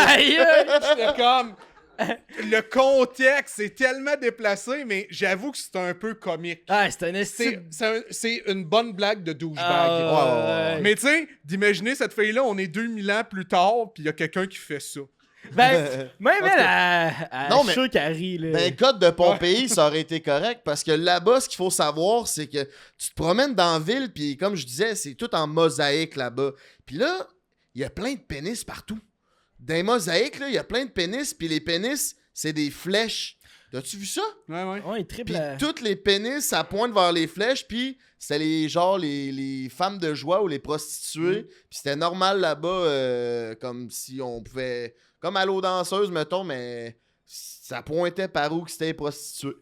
Aïe! J'étais comme... Le contexte est tellement déplacé, mais j'avoue que c'est un peu comique. Ah, c'est un estime. C'est une bonne blague de douchebag. Mais tu sais, d'imaginer cette fille-là, on est 2000 ans plus tard, puis il y a quelqu'un qui fait ça. Ben, même elle, je suis sûr qu'elle rit, là. Ben, code de Pompéi, ça aurait été correct, parce que là-bas, ce qu'il faut savoir, c'est que tu te promènes dans la ville, puis comme je disais, c'est tout en mosaïque là-bas. Puis là, il y a plein de pénis partout. Dans les mosaïques, là, il y a plein de pénis, puis les pénis, c'est des flèches. As-tu vu ça? Ouais. Ouais, il triple. Puis toutes les pénis, ça pointe vers les flèches, puis c'était les femmes de joie ou les prostituées. Puis c'était normal là-bas, comme si on pouvait... Comme à l'eau danseuse, mettons, mais ça pointait par où que c'était les prostituées.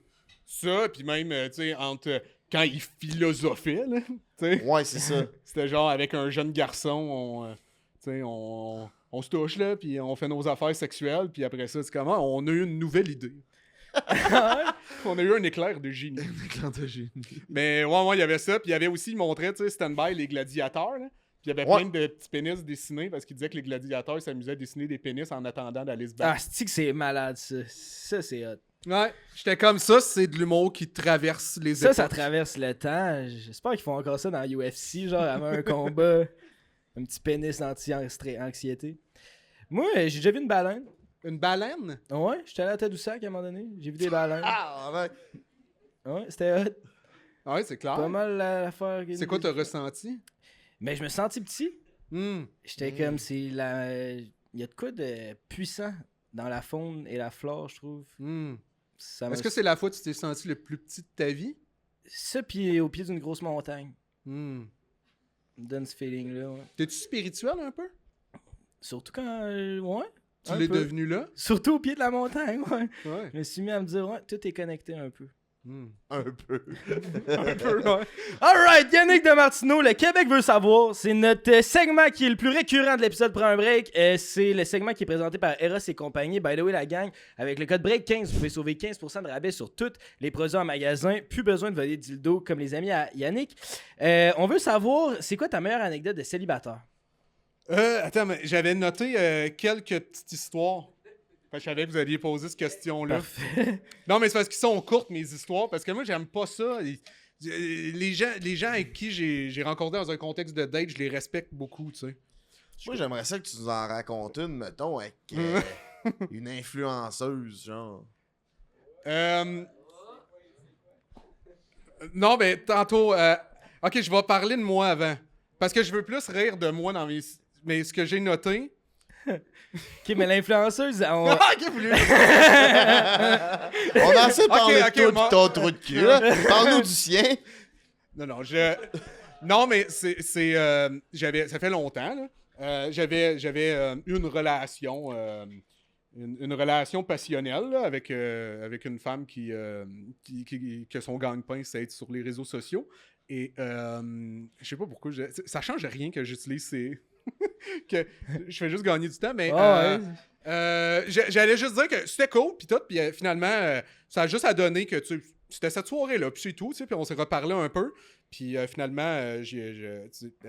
Ça, puis même, tu sais, entre... Quand ils philosophaient, là, tu sais. Ouais, c'est ça. C'était genre, avec un jeune garçon, on se touche, là, puis on fait nos affaires sexuelles, puis après ça, c'est comment? On a eu une nouvelle idée. On a eu un éclair de génie. Mais ouais, il y avait ça. Puis il y avait aussi, il montrait, tu sais, stand-by, les gladiateurs, là. Puis il y avait plein de petits pénis dessinés, parce qu'il disait que les gladiateurs s'amusaient à dessiner des pénis en attendant d'aller se battre. Ah, c'est que c'est malade, ça. Ça, c'est hot. Ouais, j'étais comme ça, c'est de l'humour qui traverse les époques. Ça traverse le temps. J'espère qu'ils font encore ça dans UFC, genre, avant un combat. Un petit pénis anti-anxiété. Moi, j'ai déjà vu une baleine. Une baleine? Ouais, j'étais allé à Tadoussac à un moment donné. J'ai vu des baleines. Ah, ouais. Ouais, c'était hot. Ouais, c'est clair. Pas mal l'affaire. C'est quoi t'as ressenti? Mais je me sentis petit. J'étais comme, il y a de quoi de puissant dans la faune et la flore, je trouve. Est-ce que c'est la fois que tu t'es senti le plus petit de ta vie? Ça, puis au pied d'une grosse montagne. Me donne ce feeling-là, ouais. T'es-tu spirituel un peu? Surtout quand... ouais. Tu l'es devenu là? Surtout au pied de la montagne, ouais. Ouais. Je me suis mis à me dire, ouais, tout est connecté un peu. Un peu. Un peu, ouais. Alright, Yannick de Martineau, le Québec veut savoir. C'est notre segment qui est le plus récurrent de l'épisode Prends un break. C'est le segment qui est présenté par Eros et compagnie. By the way, la gang, avec le code BREAK15, vous pouvez sauver 15% de rabais sur tous les produits en magasin. Plus besoin de voler de dildo comme les amis à Yannick. On veut savoir, c'est quoi ta meilleure anecdote de célibataire? Attends, mais j'avais noté quelques petites histoires. Je savais que vous alliez poser cette question-là. Parfait. Non, mais c'est parce qu'ils sont courtes, mes histoires, parce que moi, j'aime pas ça. Les gens avec qui j'ai rencontré dans un contexte de date, je les respecte beaucoup, tu sais. Moi, j'aimerais ça que tu nous en racontes une, mettons, avec une influenceuse, genre. Non, mais tantôt... Ok, je vais parler de moi avant. Parce que je veux plus rire de moi dans mes... Mais ce que j'ai noté... Ok, mais l'influenceuse, on... On a assez parlé de toi, ton trou de cul, là. Parle-nous du sien. Non, Non, mais j'avais... Ça fait longtemps, là. J'avais une relation... Une relation passionnelle là, avec une femme qui que son gagne-pain, c'est être sur les réseaux sociaux. Et je sais pas pourquoi... Ça change rien que j'utilise ces... que je fais juste gagner du temps, mais j'allais juste dire que c'était cool, puis tout, puis finalement, ça a juste à donner que c'était cette soirée-là, puis c'est tout, tu sais, puis on s'est reparlé un peu. Puis finalement, elle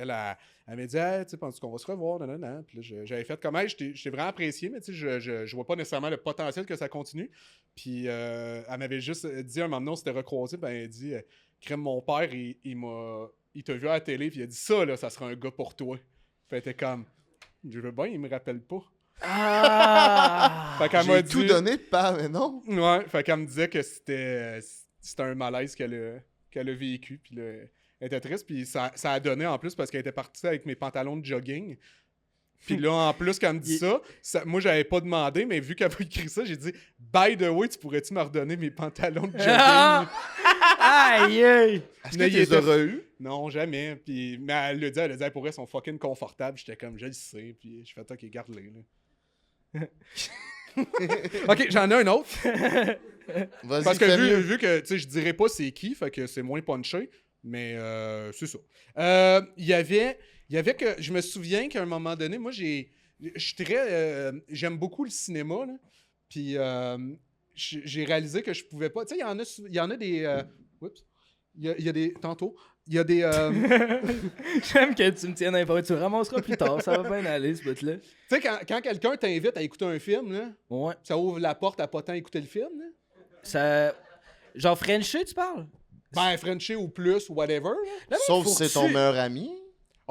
m'a dit, hey, tu sais, penses qu'on va se revoir, nanana. Puis là, j'avais fait comme, hey, j'étais vraiment apprécié, mais tu sais, je vois pas nécessairement le potentiel que ça continue. Puis elle m'avait juste dit un moment donné, on s'était recroisés, ben elle dit, crème, mon père, il t'a vu à la télé, puis il a dit ça, là, ça sera un gars pour toi. Fait t'es comme, je veux bien, il me rappelle pas. Ah! Fait qu'elle m'a J'ai dit, tout donné, pas, mais non. ouais, fait qu'elle me disait que c'était un malaise qu'elle a vécu, puis là, elle était triste, puis ça a donné en plus parce qu'elle était partie avec mes pantalons de jogging. Puis là, en plus, quand elle me dit ça, moi, j'avais pas demandé, mais vu qu'elle a écrit ça, j'ai dit « By the way, tu pourrais-tu me redonner mes pantalons de jogging? » Aïe, aïe! Est-ce que Mais tu il les était- aurais eu? Non, jamais. Puis, mais elle le dit, hey, pour eux, ils sont fucking confortables. J'étais comme, je le sais. Puis je fais, ok, garde-les. Là. Ok, j'en ai un autre. Vas-y, Parce que fais mieux. vu que, tu sais, je dirais pas c'est qui, fait que c'est moins punché. Mais c'est ça. Il y avait que, je me souviens qu'à un moment donné, moi, j'aime beaucoup le cinéma, là. Puis j'ai réalisé que je pouvais pas. Tu sais, il y en a des. Oups. Il y a des. Tantôt. Il y a des. J'aime que tu me tiennes informé. Tu le ramasseras plus tard. Ça va bien aller, ce bout-là. Tu sais, quand quelqu'un t'invite à écouter un film, là, Ouais. ça ouvre la porte à pas tant écouter le film. Là. Ça. Genre Frenchie, tu parles? Ben, Frenchie ou plus, ou whatever. Là. Sauf si faut-tu- c'est ton meilleur ami.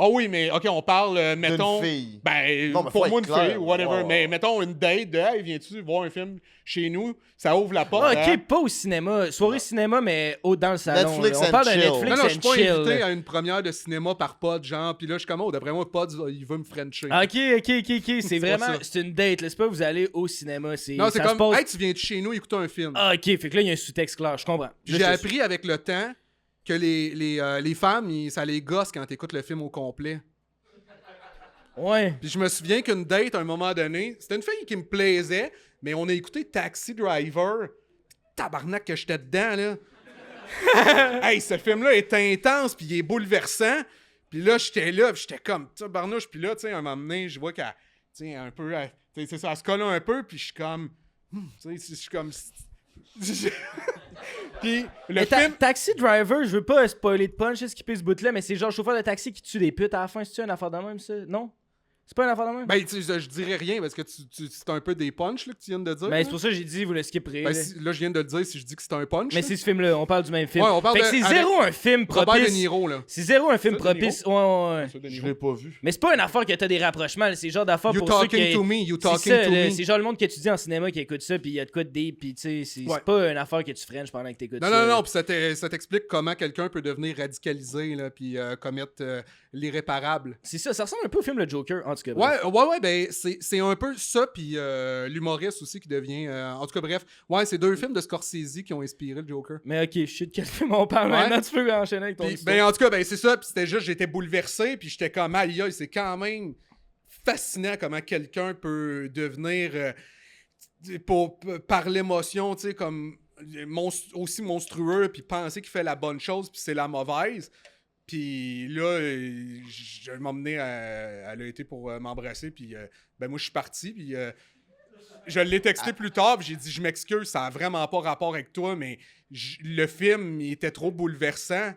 Ah oui, mais OK, on parle, mettons. D'une fille. Ben, Non, mais pour faut moi, être une clair. fille, whatever. Ouais. Mais mettons une date de hey, viens-tu voir un film chez nous? Ça ouvre la porte. Ah, ok, pas au cinéma. Soirée cinéma, mais dans le salon. Netflix là. On and parle de chill. Netflix Non, non, je suis and pas chill. invité là. à une première de cinéma par Pod, genre. Puis là, je suis comme, oh, d'après moi, Pod, il veut me frencher. Ah, ok. C'est pas vraiment. ça. C'est une date, là. C'est pas vous allez au cinéma. non, c'est ça se comme, passe- hey, tu viens de chez nous écouter un film. Ah, ok. Fait que là, il y a un sous-texte clair. Je comprends. J'ai Là, appris avec le temps que les femmes, ça les gosse quand t'écoutes le film au complet. Ouais. Puis je me souviens qu'une date, à un moment donné, c'était une fille qui me plaisait, mais on a écouté Taxi Driver. Tabarnak que j'étais dedans, là. Hey, ce film-là est intense, puis il est bouleversant. Puis là, j'étais comme, tu sais, barnouche. Puis là, tu sais, à un moment donné, je vois qu'elle, tu sais, un peu, tu sais, ça se colle un peu, puis je suis comme, tu sais, je suis comme... Puis le Mais film... Taxi Driver, je veux pas spoiler de punch, skipper ce bout-là, mais c'est genre chauffeur de taxi qui tue des putes à la fin. C'est-tu une affaire de même, ça? Non? C'est pas une affaire de même? Ben, tu sais, je dirais rien, parce que c'est un peu des punchs, là, que tu viens de dire. Mais là. c'est pour ça que j'ai dit, vous le skipperez. Ben, là. là, je viens de le dire si je dis que c'est un punch. Mais là. c'est ce film-là, on parle du même film. Ouais, on parle Fait que de- c'est avec zéro un film Robert De propice. Niro, là. C'est zéro un film Ça, De Niro. propice. Ouais. Ça, De Je Niro. l'ai pas vu. Mais c'est pas une affaire que t'as des rapprochements, là. C'est le genre d'affaire You pour ceux talking qui... to me, you C'est talking ça, to là, me. c'est genre le monde que tu dis en cinéma qui écoute ça, puis il y a de quoi de deep, puis tu sais, c'est Ouais. pas une affaire que tu frenches pendant que t'écoutes Non, ça. non, non, puis ça t'explique comment quelqu'un peut devenir radicalisé, là, puis commettre l'irréparable. C'est ça ressemble un peu au film Le Joker, en tout cas. Ouais, ben, c'est un peu ça, puis l'humoriste aussi qui devient... en tout cas, bref, ouais, c'est deux films de Scorsese qui ont inspiré le Joker. Mais ok, je sais de quel film on parle Ouais. maintenant, tu peux enchaîner avec ton Puis, histoire. ben, en tout cas, ben, c'est ça, puis c'était juste, j'étais bouleversé, puis j'étais comme, aïe, aïe, c'est quand même fascinant comment quelqu'un peut devenir, par l'émotion, tu sais, comme aussi monstrueux, puis penser qu'il fait la bonne chose, puis c'est la mauvaise. Puis là, je m'emmenais, elle a été pour m'embrasser, puis ben moi, je suis parti, puis je l'ai texté plus tard, puis j'ai dit, je m'excuse, ça a vraiment pas rapport avec toi, mais le film, il était trop bouleversant.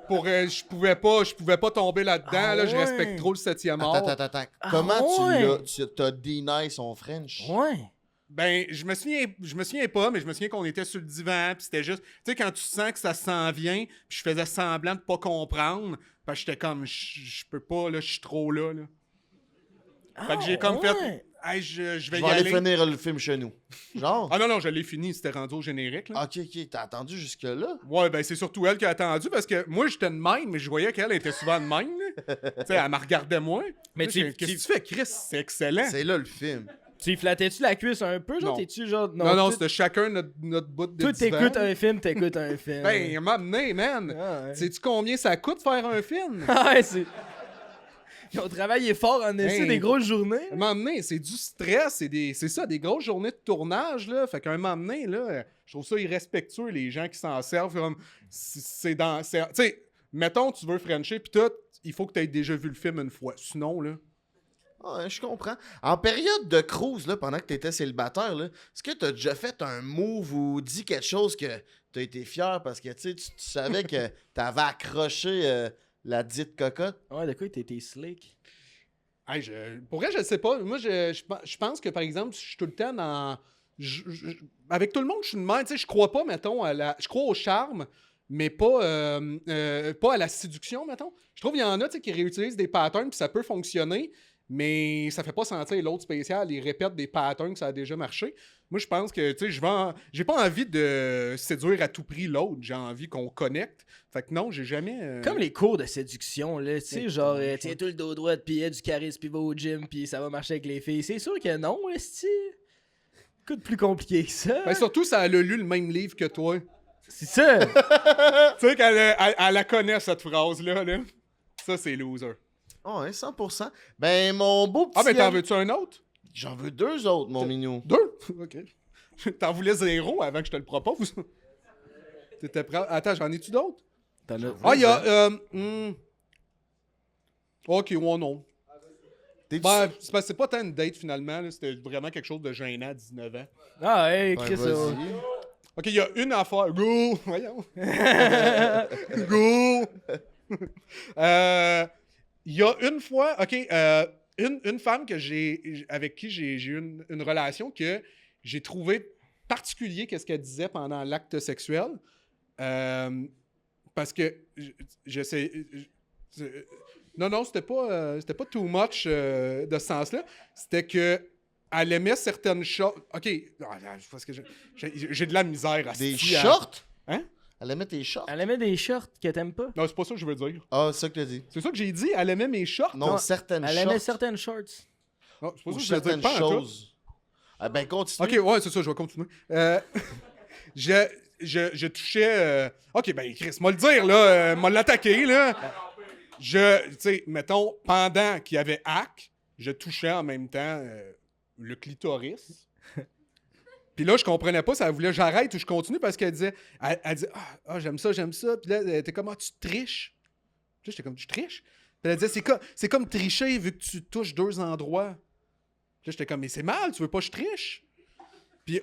Je pouvais pas tomber là-dedans, Ah là, je ouais. respecte trop le 7e art. Attends. Comment ouais. tu t'as deny son French? Ouais. Ben, je me souviens pas, mais je me souviens qu'on était sur le divan, puis c'était juste, tu sais, quand tu sens que ça s'en vient, puis je faisais semblant de pas comprendre, parce que j'étais comme, je peux pas, là, je suis trop là. Fait que j'ai comme fait, hey, je vais Je y vais aller aller. finir le film chez nous. Genre? Ah non, je l'ai fini, c'était rendu au générique, là. Ok, t'as attendu jusque-là? Ouais, ben c'est surtout elle qui a attendu, parce que moi, j'étais de même, mais je voyais qu'elle était souvent de même, là. Tu sais, elle me regardait moins. Mais Là, tu- qu'est-ce que tu fais, Chris? C'est excellent. C'est là le film. Tu y flattais-tu la cuisse un peu, genre, Non. t'es-tu genre... Non, tout- c'était chacun notre bout de Toi, divan. t'écoutes un film, t'écoutes un film. Ben, m'a amené, man. Ah, ouais. Sais-tu combien ça coûte faire un film? Ouais, c'est... Ils ont travaillé fort en essai Hey. des grosses journées. À un moment donné, c'est du stress, c'est ça, des grosses journées de tournage, là. Fait qu'à un moment donné, là, je trouve ça irrespectueux, les gens qui s'en servent comme... Tu sais, mettons, tu veux Frencher, pis tout, il faut que tu aies déjà vu le film une fois. Sinon, là... Ouais, je comprends. En période de cruise, là, pendant que t'étais célibataire, là, est-ce que t'as déjà fait un move ou dit quelque chose que t'as été fier parce que tu savais que t'avais accroché la dite cocotte? Ouais, de quoi t'étais slick? Hey, pour vrai, je ne sais pas. Moi, je pense que, par exemple, je suis tout le temps dans... avec tout le monde, je suis de même. Tu sais, je crois pas, mettons, je crois au charme, mais pas à la séduction, mettons. Je trouve qu'il y en a, tu sais, qui réutilisent des patterns, puis ça peut fonctionner, mais ça fait pas sentir l'autre spécial. Ils répètent des patterns que ça a déjà marché. Moi, je pense que, tu sais, j'ai pas envie de séduire à tout prix l'autre. J'ai envie qu'on connecte. Fait que non, j'ai jamais... Comme les cours de séduction, là, tu sais, genre, tiens tout le dos droit, puis il y a du charisme, puis va au gym, puis ça va marcher avec les filles. C'est sûr que non, esti. Écoute, plus compliqué que ça. Ben, surtout, ça a lu le même livre que toi. C'est ça. Tu sais qu'elle la connaît, cette phrase-là. Là. Ça, c'est loser. Oh, ouais, 100%. Ben, mon beau petit... Ah, ben, t'en veux-tu un autre? J'en veux 2 autres, mon minou. 2? OK. T'en voulais 0 avant que je te le propose. T'étais prêt? Attends, j'en ai-tu d'autres? T'en as... Ah, il y a... OK, ouais, non. T'es-tu... Ben, c'est parce que c'est pas tant une date, finalement. Là. C'était vraiment quelque chose de gênant à 19 ans. Ah, hey, Ouais, Chris, ça va. vas-y. OK, il y a une affaire. Go! Voyons. Go! Il y a une fois... OK, une femme avec qui j'ai eu une relation que j'ai trouvé particulier qu'est-ce qu'elle disait pendant l'acte sexuel. Parce que non, c'était pas too much de ce sens-là. C'était que elle aimait certaines choses. OK, parce que j'ai de la misère à Des ce shorts? Hein? Elle aimait tes shorts? Elle aimait des shorts que t'aimes pas. Non, c'est pas ça que je veux dire. Ah, c'est ça que t'as dit. C'est ça que j'ai dit. Elle aimait mes shorts. Non, certaines Elle shorts. aimait certaines shorts. Non, c'est pas Ou ça que je veux certaines dire. Pas en tout. choses. Ah ben, continue. OK, ouais, c'est ça, je vais continuer. Je touchais... OK, ben, Chris, m'a le dire, là. M'a l'attaquer, là. Tu sais, mettons, pendant qu'il y avait hack, je touchais en même temps le clitoris. Puis là, je comprenais pas, ça voulait que j'arrête ou je continue parce qu'elle disait... Elle disait, j'aime ça. Puis là, elle était comme, tu triches. Puis là, j'étais comme, tu triches? Puis elle disait, c'est comme tricher vu que tu touches 2 endroits. Puis là, j'étais comme, mais c'est mal, tu veux pas que je triche? Puis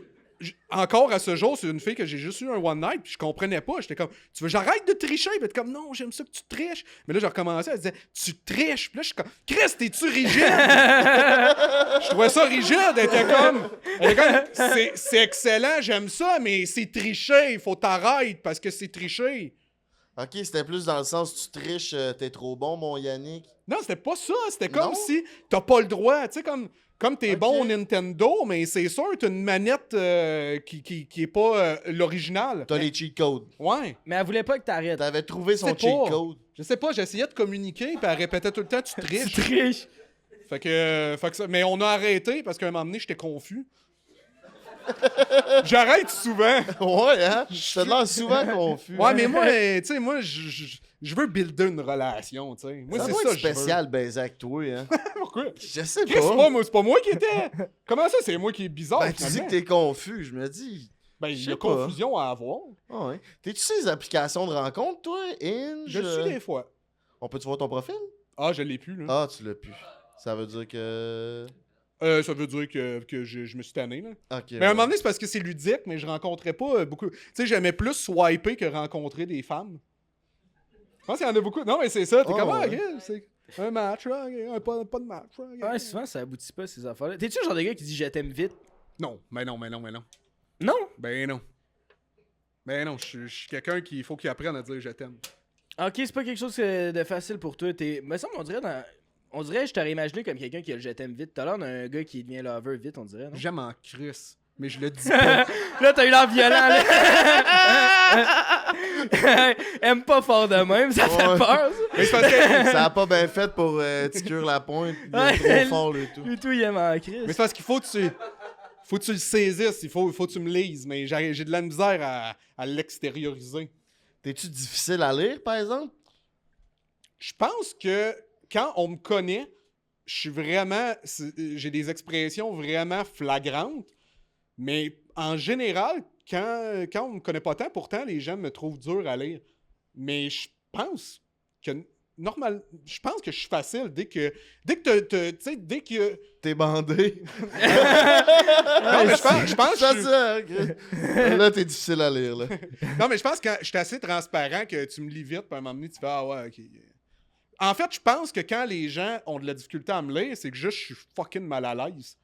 encore à ce jour, c'est une fille que j'ai juste eu un one night, puis je comprenais pas. J'étais comme, tu veux que j'arrête de tricher? Puis elle était comme, non, j'aime ça que tu triches. Mais là, j'ai recommencé, elle disait, tu triches. Puis là, je suis comme, Chris, t'es-tu rigide? Je trouvais ça rigide. Elle était comme c'est excellent, j'aime ça, mais c'est tricher. Il faut t'arrêter parce que c'est tricher. Ok, c'était plus dans le sens, tu triches, t'es trop bon, mon Yannick. Non, c'était pas ça. C'était comme Non? si t'as pas le droit. Tu sais, comme t'es Ok. bon au Nintendo, mais c'est sûr, t'as une manette qui est pas l'original. T'as les cheat codes. Ouais. Mais elle voulait pas que t'arrêtes. T'avais trouvé son C'est cheat pas. code. Je sais pas, j'essayais de communiquer, puis elle répétait tout le temps, tu Tu triches. triches. Fait que ça, mais on a arrêté parce qu'à un moment donné, j'étais confus. J'arrête souvent. Ouais, hein? Je te l'air souvent confus. Ouais, mais moi, tu sais, moi, je veux builder une relation, tu sais. Moi, ça c'est doit ça être que je veux. spécial baiser avec toi, hein? Pourquoi? Je sais Chris, pas. c'est pas moi qui étais. Comment ça, c'est moi qui est bizarre? Ben, tu dis que t'es confus, je me dis. Ben, il je y sais a pas. confusion à avoir. Ah ouais. T'es-tu sur les applications de rencontre, toi? Inge? Je le suis des fois. On peut-tu voir ton profil? Ah, je l'ai plus, là. Ah, tu l'as plus. Ça veut dire que... Ça veut dire que je me suis tanné, là. Ok. Mais à un moment donné, c'est parce que c'est ludique, mais je rencontrais pas beaucoup. Tu sais, j'aimais plus swiper que rencontrer des femmes. Je pense qu'il y en a beaucoup. Non, mais c'est ça. T'es Oh, comme, ouais. ok, c'est un match, pas de match. Ok. Ouais, souvent, ça aboutit pas, ces affaires-là. T'es-tu le genre de gars qui dit je t'aime vite? Non, mais non. Non? Ben non, je suis quelqu'un qui faut qu'il apprenne à dire je t'aime. Ok, c'est pas quelque chose de facile pour toi. Me semble, on dirait que je t'aurais imaginé comme quelqu'un qui a le je t'aime vite. T'as l'air d'un gars qui devient lover vite, on dirait, non? J'aime en crisse, mais je le dis pas. Là, t'as eu l'air violent, là. Aime pas fort de même, ça fait Ouais. peur, ça. Mais c'est parce que, Ça a pas bien fait pour ticurer la pointe. Il Ouais. est trop fort, le tout. Lui, tout, il aime en crise. mais c'est parce qu'il faut que tu le saisisses, il faut que tu me lises, mais j'ai de la misère à l'extérioriser. T'es-tu difficile à lire, par exemple? Je pense que quand on me connaît, j'ai des expressions vraiment flagrantes, mais en général, quand on me connaît pas tant, pourtant, les gens me trouvent dur à lire. Mais je pense que normal. Je pense que je suis facile dès que tu sais, dès que. T'es bandé. Non, mais je pense que Ça, je suis- ça, ok. Là, t'es difficile à lire, là. Non, mais je pense que je suis assez transparent que tu me lis vite, puis à un moment donné, tu fais ah ouais, ok. En fait, je pense que quand les gens ont de la difficulté à me lire, c'est que juste je suis fucking mal à l'aise.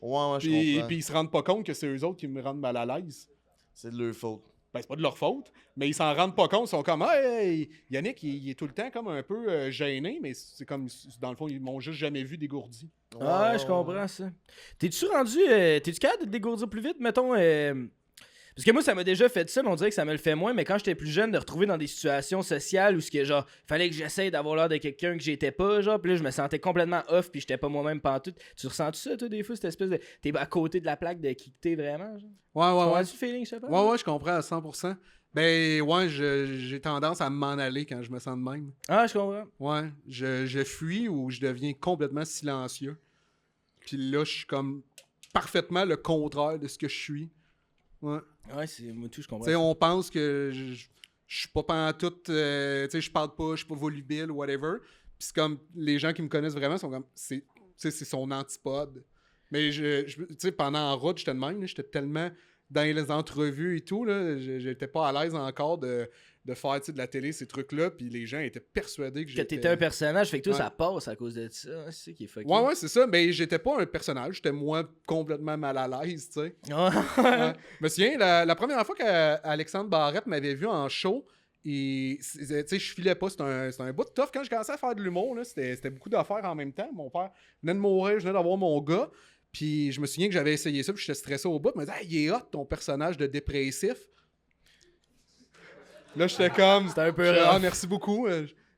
Ouais, je Puis comprends. ils se rendent pas compte que c'est eux autres qui me rendent mal à l'aise. C'est de leur faute. Ben, c'est pas de leur faute, mais ils s'en rendent pas compte. Ils sont comme, hey, Yannick, il est tout le temps comme un peu gêné, mais c'est comme, dans le fond, ils m'ont juste jamais vu dégourdi. Ah, je comprends ça. T'es-tu rendu. T'es-tu capable de te dégourdir plus vite, mettons? Parce que moi, ça m'a déjà fait ça, mais on dirait que ça me le fait moins. Mais quand j'étais plus jeune, de retrouver dans des situations sociales où ce que genre, fallait que j'essaye d'avoir l'air de quelqu'un que j'étais pas, genre, puis là, je me sentais complètement off, puis j'étais pas moi-même pantoute. Tu ressens-tu ça, toi, des fois, cette espèce de. T'es à côté de la plaque de qui que t'es vraiment, genre? Ouais. Comprends-tu le feeling, je sais pas? Ouais, je comprends à 100%. Ben, ouais, j'ai tendance à m'en aller quand je me sens de même. Ah, je comprends. Ouais, je fuis ou je deviens complètement silencieux. Puis là, je suis comme parfaitement le contraire de ce que je suis. Ouais. Ouais, c'est moi tout, je comprends. Tu sais, on pense que je suis pas pantoute, tu sais, je parle pas, je suis pas volubile, whatever. Puis c'est comme, les gens qui me connaissent vraiment sont comme, c'est son antipode. Mais tu sais, pendant en route, j'étais de même, là, j'étais tellement dans les entrevues et tout, là, j'étais pas à l'aise encore de faire, tu sais, de la télé, ces trucs-là, puis les gens étaient persuadés que Que j'étais... t'étais un personnage, fait que toi, Ouais. ça passe à cause de ça. C'est ça qui est fucké. Ouais, c'est ça, mais j'étais pas un personnage, j'étais moi complètement mal à l'aise, tu sais. Ouais. Ouais. Je me souviens, la première fois qu'Alexandre Barrette m'avait vu en show, et tu sais, je filais pas, c'était un bout de tough. Quand je commençais à faire de l'humour, là, c'était beaucoup d'affaires en même temps. Mon père venait de mourir, je venais d'avoir mon gars. Puis je me souviens que j'avais essayé ça, puis j'étais stressé au bout. Il m'a dit, il est hot ton personnage de dépressif. Là, j'étais comme. C'était un peu j'étais, rough. merci beaucoup,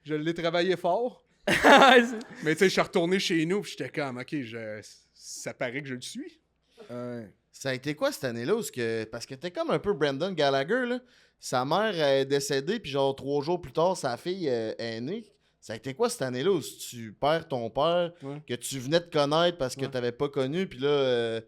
je l'ai travaillé fort. Ouais, Mais tu sais, je suis retourné chez nous, puis j'étais comme, ok, ça paraît que je le suis. Ça a été quoi cette année-là? Parce que t'es comme un peu Brendan Gallagher, là. Sa mère est décédée, puis genre 3 jours plus tard, sa fille est née. Ça a été quoi cette année-là où tu perds ton père, Ouais. que tu venais de connaître parce que Ouais. t'avais pas connu, puis là,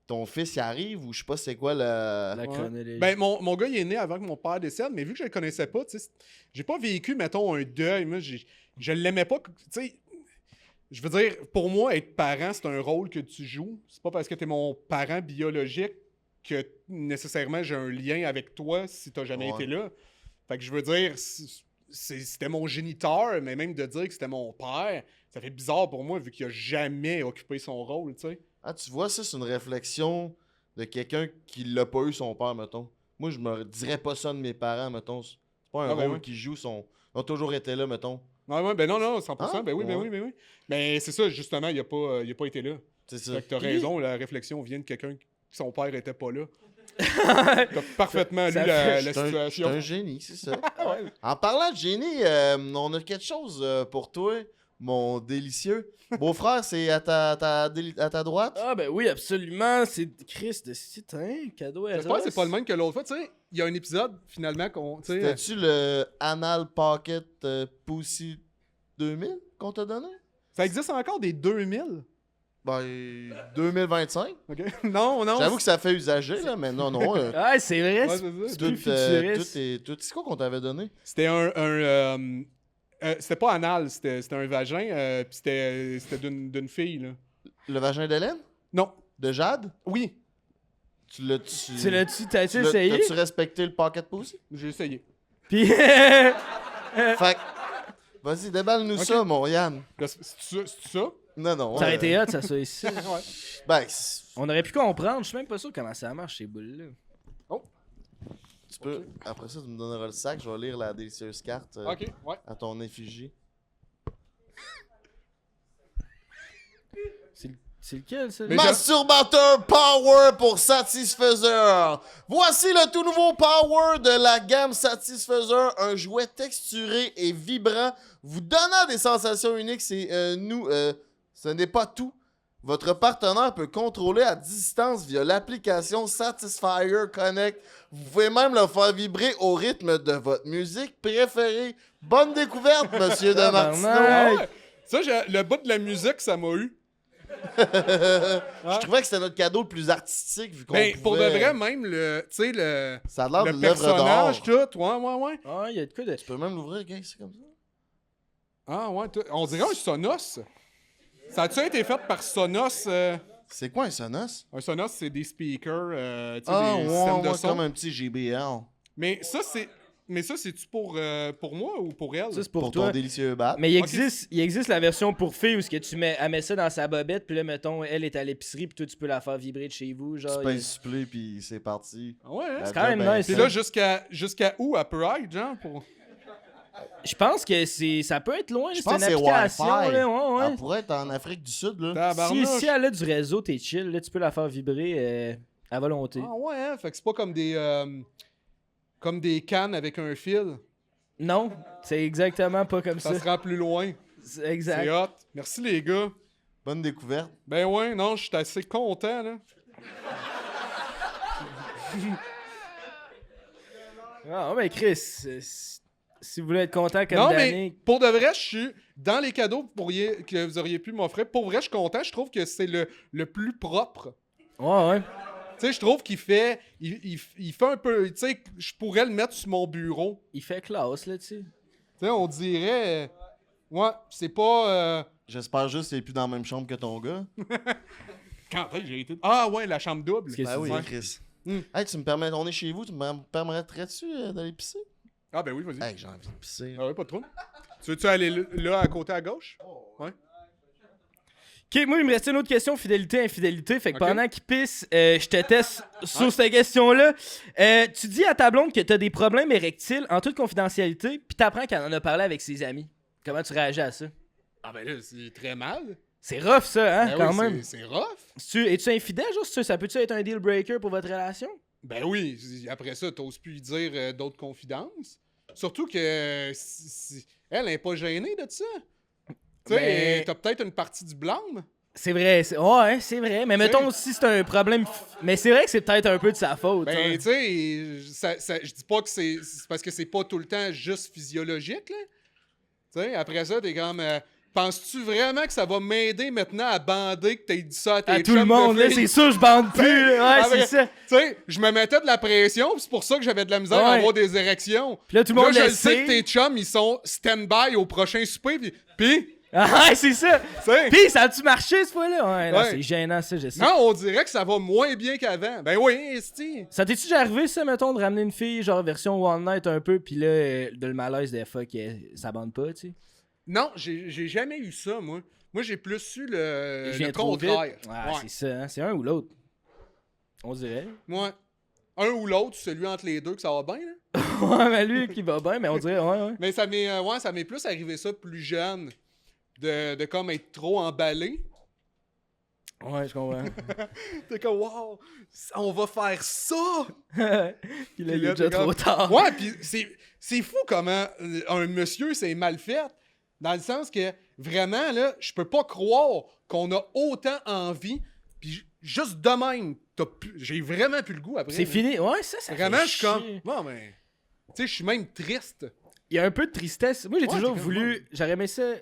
ton fils y arrive, ou je sais pas c'est quoi la... La Ouais. chronologie. Ben, mon gars, il est né avant que mon père décède, mais vu que je le connaissais pas, tu sais, j'ai pas vécu, mettons, un deuil. Moi, je l'aimais pas. Tu sais, je veux dire, pour moi, être parent, c'est un rôle que tu joues. C'est pas parce que t'es mon parent biologique que nécessairement j'ai un lien avec toi si t'as jamais Ouais. été là. Fait que je veux dire, c'était mon géniteur, mais même de dire que c'était mon père, ça fait bizarre pour moi vu qu'il a jamais occupé son rôle, tu sais. Ah, tu vois, ça, c'est une réflexion de quelqu'un qui l'a pas eu son père, mettons. Moi, je me dirais pas ça de mes parents, mettons. C'est pas un Ah, ben rôle oui. qu'ils jouent, ils ont toujours été là, mettons. Ouais, ben non, 100%, Ah, ben oui. Mais c'est ça, justement, il a pas été là. C'est ça. Fait que t'as Puis- raison, la réflexion vient de quelqu'un qui son père était pas là. T'as parfaitement lu Ça la C'est un situation. génie, c'est ça. En parlant de génie, on a quelque chose pour toi, mon délicieux. Beau-frère, c'est à ta droite? Ah, ben oui, absolument. C'est Chris de c'est un cadeau à J'espère que c'est pas le même que l'autre fois. Tu sais, il y a un épisode, finalement, qu'on. Tu sais, C'était-tu le Anal Pocket Pussy 2000 qu'on t'a donné? ça existe encore des 2000. Ben, 2025. OK? Non. J'avoue que ça fait usager, là, mais non. Ah, c'est vrai. Ouais, c'est c'est ça. plus Tout, futuriste. c'est quoi qu'on t'avait donné? C'était c'était pas anal, c'était un vagin, puis c'était d'une fille, là. Le vagin d'Hélène? Non. De Jade? Oui, T'as-tu essayé? T'as-tu respecté le Pocket Pussy? j'ai essayé. Puis. Fait que, vas-y, déballe-nous Ok. ça, mon Yann. Là, c'est ça? Non. Ça aurait été hot, ça soit ici. Ben, On aurait pu comprendre. Je suis même pas sûr comment ça marche, ces boules-là. tu peux. Après ça, tu me donneras le sac. Je vais lire la délicieuse carte OK, ouais. à ton effigie. C'est lequel, ça? Mais Masturbateur Power pour Satisfaiseur. Voici le tout nouveau Power de la gamme Satisfaiseur, un jouet texturé et vibrant, vous donnant des sensations uniques. Ce n'est pas tout. Votre partenaire peut contrôler à distance via l'application Satisfyer Connect. Vous pouvez même le faire vibrer au rythme de votre musique préférée. Bonne découverte, monsieur de Martineau. Tabarnak. Ouais. Ça, le bout de la musique, ça m'a eu. Je trouvais que c'était notre cadeau le plus artistique vu qu'on Ben, pour de pouvait- vrai, même, tu sais, le Ça a l'air de l'œuvre personnage, d'art. tout, ouais. Ah, il y a de quoi de. Tu peux même l'ouvrir, gars, c'est comme ça. Ah ouais, on dirait un Sonos. Ça a-tu été fait par Sonos? C'est quoi un Sonos? Un Sonos, c'est des speakers, tu sais, Ah, des systèmes de ouais, son. comme un petit JBL. Mais ça, c'est-tu pour moi ou pour elle? Ça, c'est Pour pour ton toi. délicieux bat. Mais il existe la version pour filles où ce que elle met ça dans sa bobette, puis là, mettons, elle est à l'épicerie, puis toi, tu peux la faire vibrer de chez vous. Genre, Tu payes supplé, puis c'est parti. Ah ouais, hein? C'est quand même nice. Puis hein. là, jusqu'à où, à Pride, genre? Je pense que ça peut être loin, Je c'est une pense que c'est application. Wi-Fi. Là, ouais. Elle pourrait être en Afrique du Sud, là. Tabarnouche. Si elle a du réseau, t'es chill, là, tu peux la faire vibrer à volonté. Ah ouais, hein? Fait que c'est pas comme des cannes avec un fil. Non, c'est exactement pas comme ça. Ça se rend plus loin. C'est exact. C'est hot. Merci, les gars. Bonne découverte. Ben ouais, non, je suis assez content, là. Ah, mais Chris, si vous voulez être content comme Non, Danny... mais pour de vrai, je suis dans les cadeaux que vous auriez pu m'offrir. Pour vrai, je suis content. Je trouve que c'est le plus propre. Ouais. Tu sais, je trouve qu'il fait... Il fait un peu... Tu sais, je pourrais le mettre sur mon bureau. Il fait classe, là, tu sais. Tu sais, on dirait... ouais, c'est pas... J'espère juste qu'il est plus dans la même chambre que ton gars. Quand est-ce que j'ai été... Ah ouais, la chambre double. Qu'est-ce que Ben tu oui, dis? Chris. Hmm. Hey, tu me permets, on est chez vous, tu me permettrais-tu d'aller pisser? Ah ben oui, vas-y. Hey, j'ai envie de pisser. Ah ouais, pas trop. Tu veux-tu aller là, à côté à gauche? Ouais. Ok, moi, il me restait une autre question, fidélité, infidélité. Fait que Ok. pendant qu'il pisse, je te teste sur cette question-là. Tu dis à ta blonde que t'as des problèmes érectiles en toute confidentialité, puis t'apprends qu'elle en a parlé avec ses amis. Comment tu réagis à ça? Ah ben là, c'est très mal. C'est rough, ça, hein, Ben quand oui, même. c'est rough. Es-tu infidèle, juste ça peut-tu être un deal breaker pour votre relation? Ben oui, après ça, t'oses plus lui dire d'autres confidences. Surtout que elle n'est pas gênée de ça. Tu sais, Ben- t'as peut-être une partie du blâme. C'est vrai, ouais, c'est vrai. Mais mettons si c'est un problème. Mais c'est vrai que c'est peut-être un peu de sa faute. Ben, hein. tu sais, je dis pas que c'est parce que c'est pas tout le temps juste physiologique, là. Tu sais, après ça, t'es comme... penses-tu vraiment que ça va m'aider maintenant à bander que t'aies dit ça à tes À tout le chums de monde, là, filles? c'est sûr, je bande plus. là. Ouais, Après, c'est ça. Tu sais, je me mettais de la pression, pis c'est pour ça que j'avais de la misère à Ouais. avoir des érections. Puis là, tout le monde je le le sais sait. que tes chums, ils sont stand-by au prochain souper, pis Ah, ouais, c'est ça. tu sais, Pis, ça a-tu marché, ce fois-là? Ouais, non, Ouais. c'est gênant, ça, je sais. non, on dirait que ça va moins bien qu'avant. Ben oui, esti. Ça t'es-tu déjà arrivé, ça, mettons, de ramener une fille, genre version One Night un peu, pis là, de le malaise des fois, que ça bande pas, tu sais? Non, j'ai jamais eu ça, moi. Moi, j'ai plus eu Je viens le trop vite. contraire. Ah, Ouais. c'est ça, hein? C'est un ou l'autre. On dirait. Ouais. Un ou l'autre, celui entre les deux, que ça va bien, là. Ouais, mais lui qui va bien, mais on dirait, ouais. Mais ça m'est plus arrivé ça plus jeune. De comme être trop emballé. Ouais, je comprends. T'es comme, wow, on va faire ça! Puis là, il est là, déjà t'es trop comme- tard. Ouais, pis c'est fou comment un monsieur c'est mal fait. Dans le sens que, vraiment, là, je peux pas croire qu'on a autant envie, pis juste de même, j'ai vraiment plus le goût après. C'est là. fini. Ouais, ça Vraiment, fait je suis comme, chier. bon, mais, tu sais, je suis même triste. Il y a un peu de tristesse. Moi, j'ai Ouais, toujours t'es comme, voulu. J'aurais aimé ça.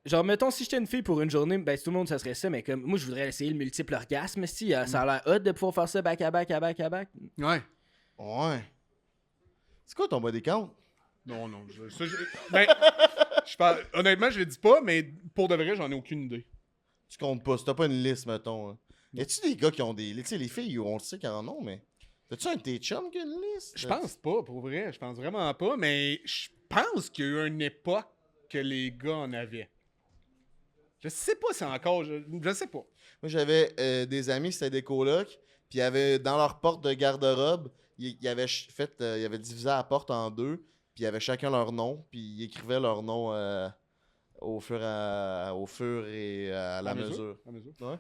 Genre, mettons, si j'étais une fille pour une journée, ben, tout le monde, ça serait ça, mais comme. Moi, je voudrais essayer le multiple orgasme, si. Ça a l'air hot de pouvoir faire ça back à back. Ouais. Ouais. C'est quoi ton body count? Non, ben, honnêtement, je le dis pas, mais pour de vrai, j'en ai aucune idée. Tu comptes pas, si t'as pas une liste, mettons. Hein. Y a-tu des gars qui ont des. Tu sais, les filles, on le sait qu'ils en ont, mais. T'as-tu un de tes chums qui a une liste? Je pense pas, pour vrai. Je pense vraiment pas, mais je pense qu'il y a eu une époque que les gars en avaient. Je sais pas si encore. Je sais pas. Moi, j'avais des amis, c'était des colocs, puis il y avait dans leur porte de garde-robe, ils avaient ils avaient divisé la porte en deux, puis il y avait chacun leur nom, puis ils écrivaient leur nom au fur et à la mesure. À mesure. Ouais.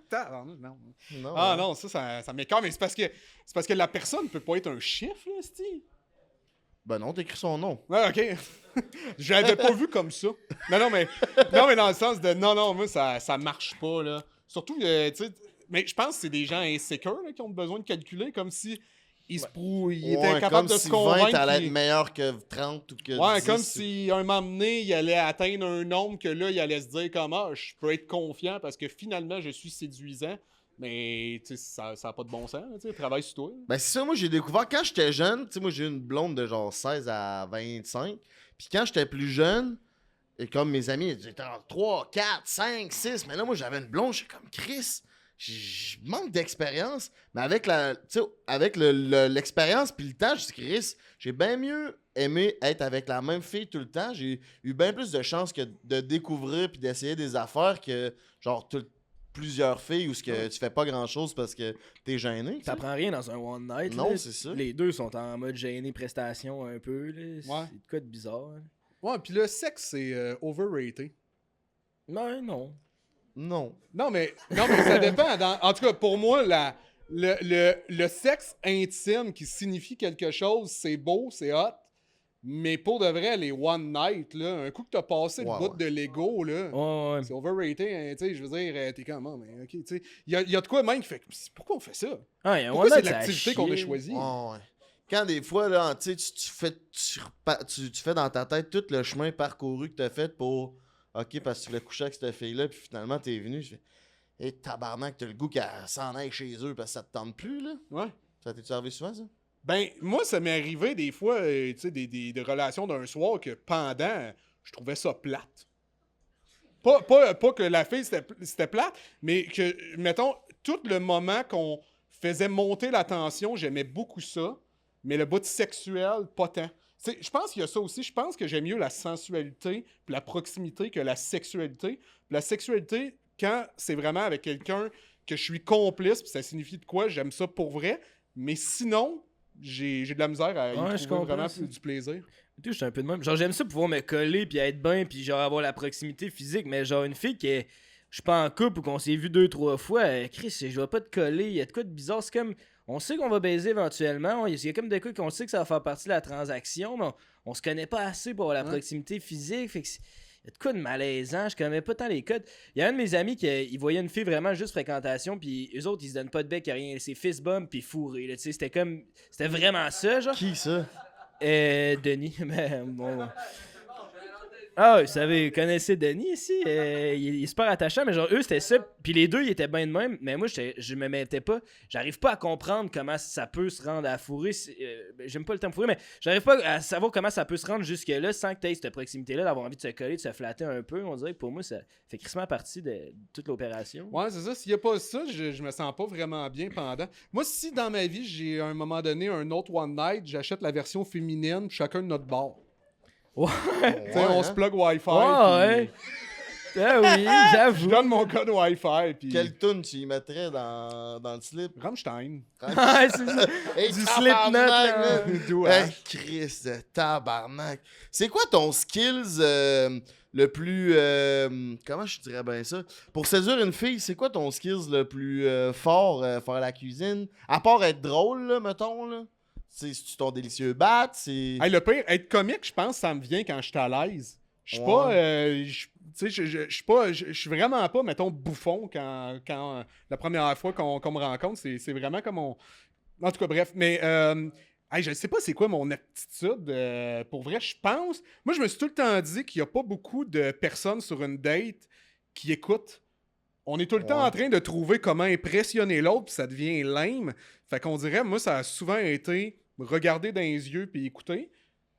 Tabarnak, non. Non, Ah ouais. non, ça m'écoeure, mais c'est parce que la personne peut pas être un chiffre, là, c'ti. Ben non, t'écris son nom. Ah, ok. Je l'avais pas vu comme ça. Non, mais dans le sens de non, moi, ça marche pas, là. Surtout, tu sais, mais je pense que c'est des gens insécures là, qui ont besoin de calculer, comme si ils étaient Ouais, capables comme de si se 20 convaincre. allait qu'ils- être meilleur que 30 ou que Ouais, 10. comme si un moment donné, il allait atteindre un nombre que là, il allait se dire comme ah, je peux être confiant parce que finalement, je suis séduisant. Mais tu sais, ça n'a pas de bon sens, tu sais, travaille sur toi. Ben c'est ça, moi j'ai découvert quand j'étais jeune, tu sais, moi j'ai eu une blonde de genre 16 à 25. Puis quand j'étais plus jeune, Et comme mes amis, ils étaient en 3, 4, 5, 6. Mais là, moi, j'avais une blonde, j'étais comme Chris. Je manque d'expérience. Mais avec l'expérience puis le temps, je dis Chris, j'ai bien mieux aimé être avec la même fille tout le temps. J'ai eu bien plus de chances que de découvrir puis d'essayer des affaires que genre plusieurs filles où tu fais pas grand chose parce que t'es gêné. T'apprends rien dans un one night. Non, là. c'est ça. Les deux sont en mode gêné prestation un peu. Là. Ouais. C'est de quoi de bizarre. Hein. Ouais, puis le sexe, c'est overrated. Non. Non. Non, mais ça dépend. En tout cas, pour moi, le sexe intime qui signifie quelque chose, c'est beau, c'est hot. Mais pour de vrai, les one night, là, un coup que t'as passé le bout de l'ego, là, Ouais. c'est overrated. Hein, tu sais, je veux dire, t'es comment, mais ok, tu sais. Il y a de quoi même qui fait. Pourquoi on fait ça? Ah, y a un Pourquoi one c'est night, ça a l'activité qu'on a chier. choisie? Ouais. Quand des fois, là, tu fais dans ta tête tout le chemin parcouru que t'as fait pour. Ok, parce que tu voulais coucher avec cette fille-là, puis finalement, t'es venu. Je fais. Et tabarnak, t'as le goût qu'elle s'en aille chez eux parce que ça te tente plus, là. Ouais. Ça t'est arrivé souvent, ça? Ben, moi, ça m'est arrivé des fois, tu sais, des relations d'un soir que pendant, je trouvais ça plate. Pas que la fille, c'était plate, mais que, mettons, tout le moment qu'on faisait monter la tension, j'aimais beaucoup ça, mais le bout sexuel, pas tant. Je pense qu'il y a ça aussi. Je pense que j'aime mieux la sensualité puis la proximité que la sexualité. Puis la sexualité, quand c'est vraiment avec quelqu'un que je suis complice, puis ça signifie de quoi, j'aime ça pour vrai. Mais sinon, j'ai de la misère à y trouver vraiment du plaisir. Je suis un peu de même. Genre, j'aime ça pouvoir me coller puis être bien puis genre avoir la proximité physique, mais genre une fille qui est. Je suis pas en couple ou qu'on s'est vu 2-3 fois, Chris, je vais pas te coller, il y a de quoi de bizarre, c'est comme. On sait qu'on va baiser éventuellement, il y a comme de quoi qu'on sait que ça va faire partie de la transaction, mais on se connaît pas assez pour avoir la proximité physique, fait que il y a de quoi de malaisant, je connais pas tant les codes. Il y a un de mes amis qui il voyait une fille vraiment juste fréquentation, puis eux autres ils se donnent pas de bec à rien, c'est fist bump puis fourré, tu sais, c'était vraiment ça, genre. Qui ça? Denis, mais bon. Ah, vous savez, vous connaissez Denis ici? Il est super attachant, mais genre, eux, c'était ça. Puis les deux, ils étaient bien de même. Mais moi, je me mettais pas. J'arrive pas à comprendre comment ça peut se rendre à fourrer. J'aime pas le terme fourrer, mais j'arrive pas à savoir comment ça peut se rendre jusque-là sans que tu aies cette proximité-là, d'avoir envie de se coller, de se flatter un peu. On dirait que pour moi, ça fait crissement partie de toute l'opération. Ouais, c'est ça. S'il y a pas ça, je me sens pas vraiment bien pendant. Moi, si dans ma vie, j'ai à un moment donné un autre One Night, j'achète la version féminine, chacun de notre bord. Ouais. On se plug Wi-Fi. Ouais. Ah oui, Je j'avoue. donne mon code Wi-Fi. Puis... Quelle toune tu y mettrais dans le slip? Rammstein. Ouais, c'est ça. Hey, Du tabarnak, Slipknot, là. man. D'où, Hey, hein? Chris de tabarnak. C'est quoi ton skills le plus... comment je dirais bien ça? Pour séduire une fille, c'est quoi ton skills le plus fort faire la cuisine? À part être drôle, là, mettons, là. C'est-tu ton délicieux bat? C'est... Hey, le pire, être comique, je pense, ça me vient quand je suis à l'aise. Je suis pas... je suis vraiment pas, mettons, bouffon quand la première fois qu'on me rencontre. C'est vraiment comme on... En tout cas, bref. Mais hey, je sais pas c'est quoi mon aptitude. Pour vrai, je pense... Moi, je me suis tout le temps dit qu'il y a pas beaucoup de personnes sur une date qui écoutent. On est tout le temps en train de trouver comment impressionner l'autre, puis ça devient lame. Fait qu'on dirait, moi, ça a souvent été regarder dans les yeux puis écouter.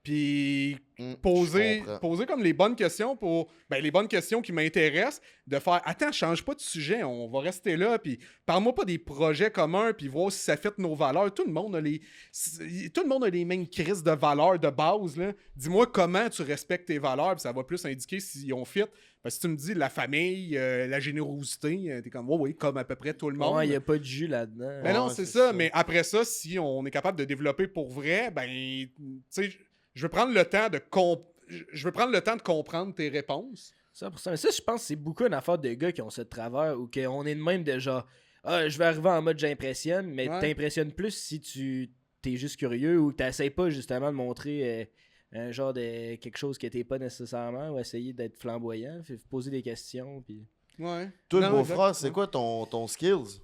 Puis poser comme les bonnes questions pour les bonnes questions qui m'intéressent, de faire attends, change pas de sujet, on va rester là, puis parle-moi pas des projets communs, puis voir si ça fit nos valeurs. Tout le monde a les mêmes crises de valeurs de base, là. Dis-moi comment tu respectes tes valeurs, puis ça va plus indiquer s'ils ont fit. Parce que si tu me dis la famille, la générosité, t'es comme oui, comme à peu près tout le monde. Ouais, il y a pas de jus là-dedans. Mais non, c'est ça. Mais après ça, si on est capable de développer pour vrai, tu sais, je veux prendre le temps de comprendre tes réponses. 100%. Mais ça, je pense que c'est beaucoup une affaire de gars qui ont ça de travers ou qu'on est de même de genre je vais arriver en mode j'impressionne, mais t'impressionnes plus si tu t'es juste curieux ou t'essayes pas justement de montrer un genre de quelque chose que t'es pas nécessairement ou essayer d'être flamboyant, poser des questions. Puis... Ouais. Toi, le Non, beau-frère, c'est quoi ton skills?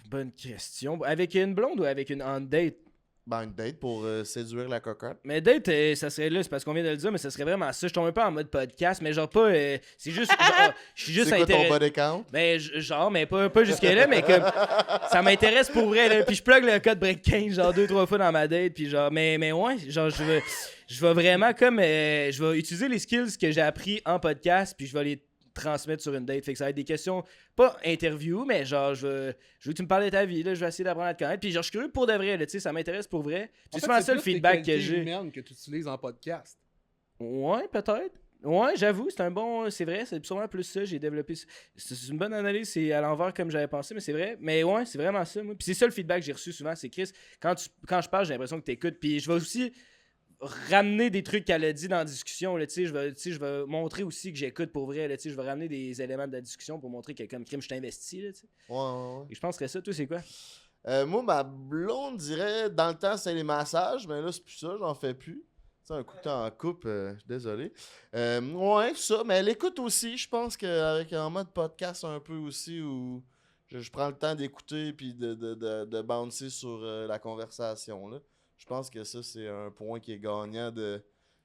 Bonne question. Avec une blonde ou avec une on date? Ben, une date pour séduire la cocotte. Mais date, ça serait là, c'est parce qu'on vient de le dire, mais ça serait vraiment ça. Je tombe un peu en mode podcast, mais genre pas. C'est juste. Genre, je suis juste C'est quoi ton intéressé. body count? Ben, genre, mais pas jusque-là, mais comme. Ça m'intéresse pour vrai, là. Puis je plug le code break 15, genre 2-3 fois dans ma date, puis genre. Mais ouais, genre, je vais vraiment comme. Je vais utiliser les skills que j'ai appris en podcast, puis je vais les transmettre sur une date. Fait que ça va être des questions, pas interview, mais genre, je veux que tu me parles de ta vie, là, je vais essayer d'apprendre à te connaître. Puis genre, je suis curieux pour de vrai, là, tu sais, ça m'intéresse pour vrai. C'est souvent ça le feedback que j'ai. Humaines que tu utilises en podcast. Ouais, peut-être. Ouais, j'avoue, c'est un bon. C'est vrai, c'est sûrement plus ça. J'ai développé. C'est une bonne analyse, c'est à l'envers comme j'avais pensé, mais c'est vrai. Mais ouais, c'est vraiment ça, moi. Puis c'est ça le feedback que j'ai reçu souvent, c'est Chris, quand je parle, j'ai l'impression que t'écoutes. Puis je vais aussi ramener des trucs qu'elle a dit dans la discussion, là, je vais montrer aussi que j'écoute pour vrai, là, je vais ramener des éléments de la discussion pour montrer que comme crime je t'investis, là, Ouais. Et je penserais ça. Toi, c'est quoi? Moi, ma blonde dirait, dans le temps, c'était les massages, mais là, c'est plus ça, j'en fais plus. Tu sais, un coup de temps en couple, je suis désolé. Ouais, ça, mais elle écoute aussi, je pense qu'avec un mode podcast un peu aussi, où je prends le temps d'écouter puis de bouncer sur la conversation, là. Je pense que ça, c'est un point qui est gagnant de...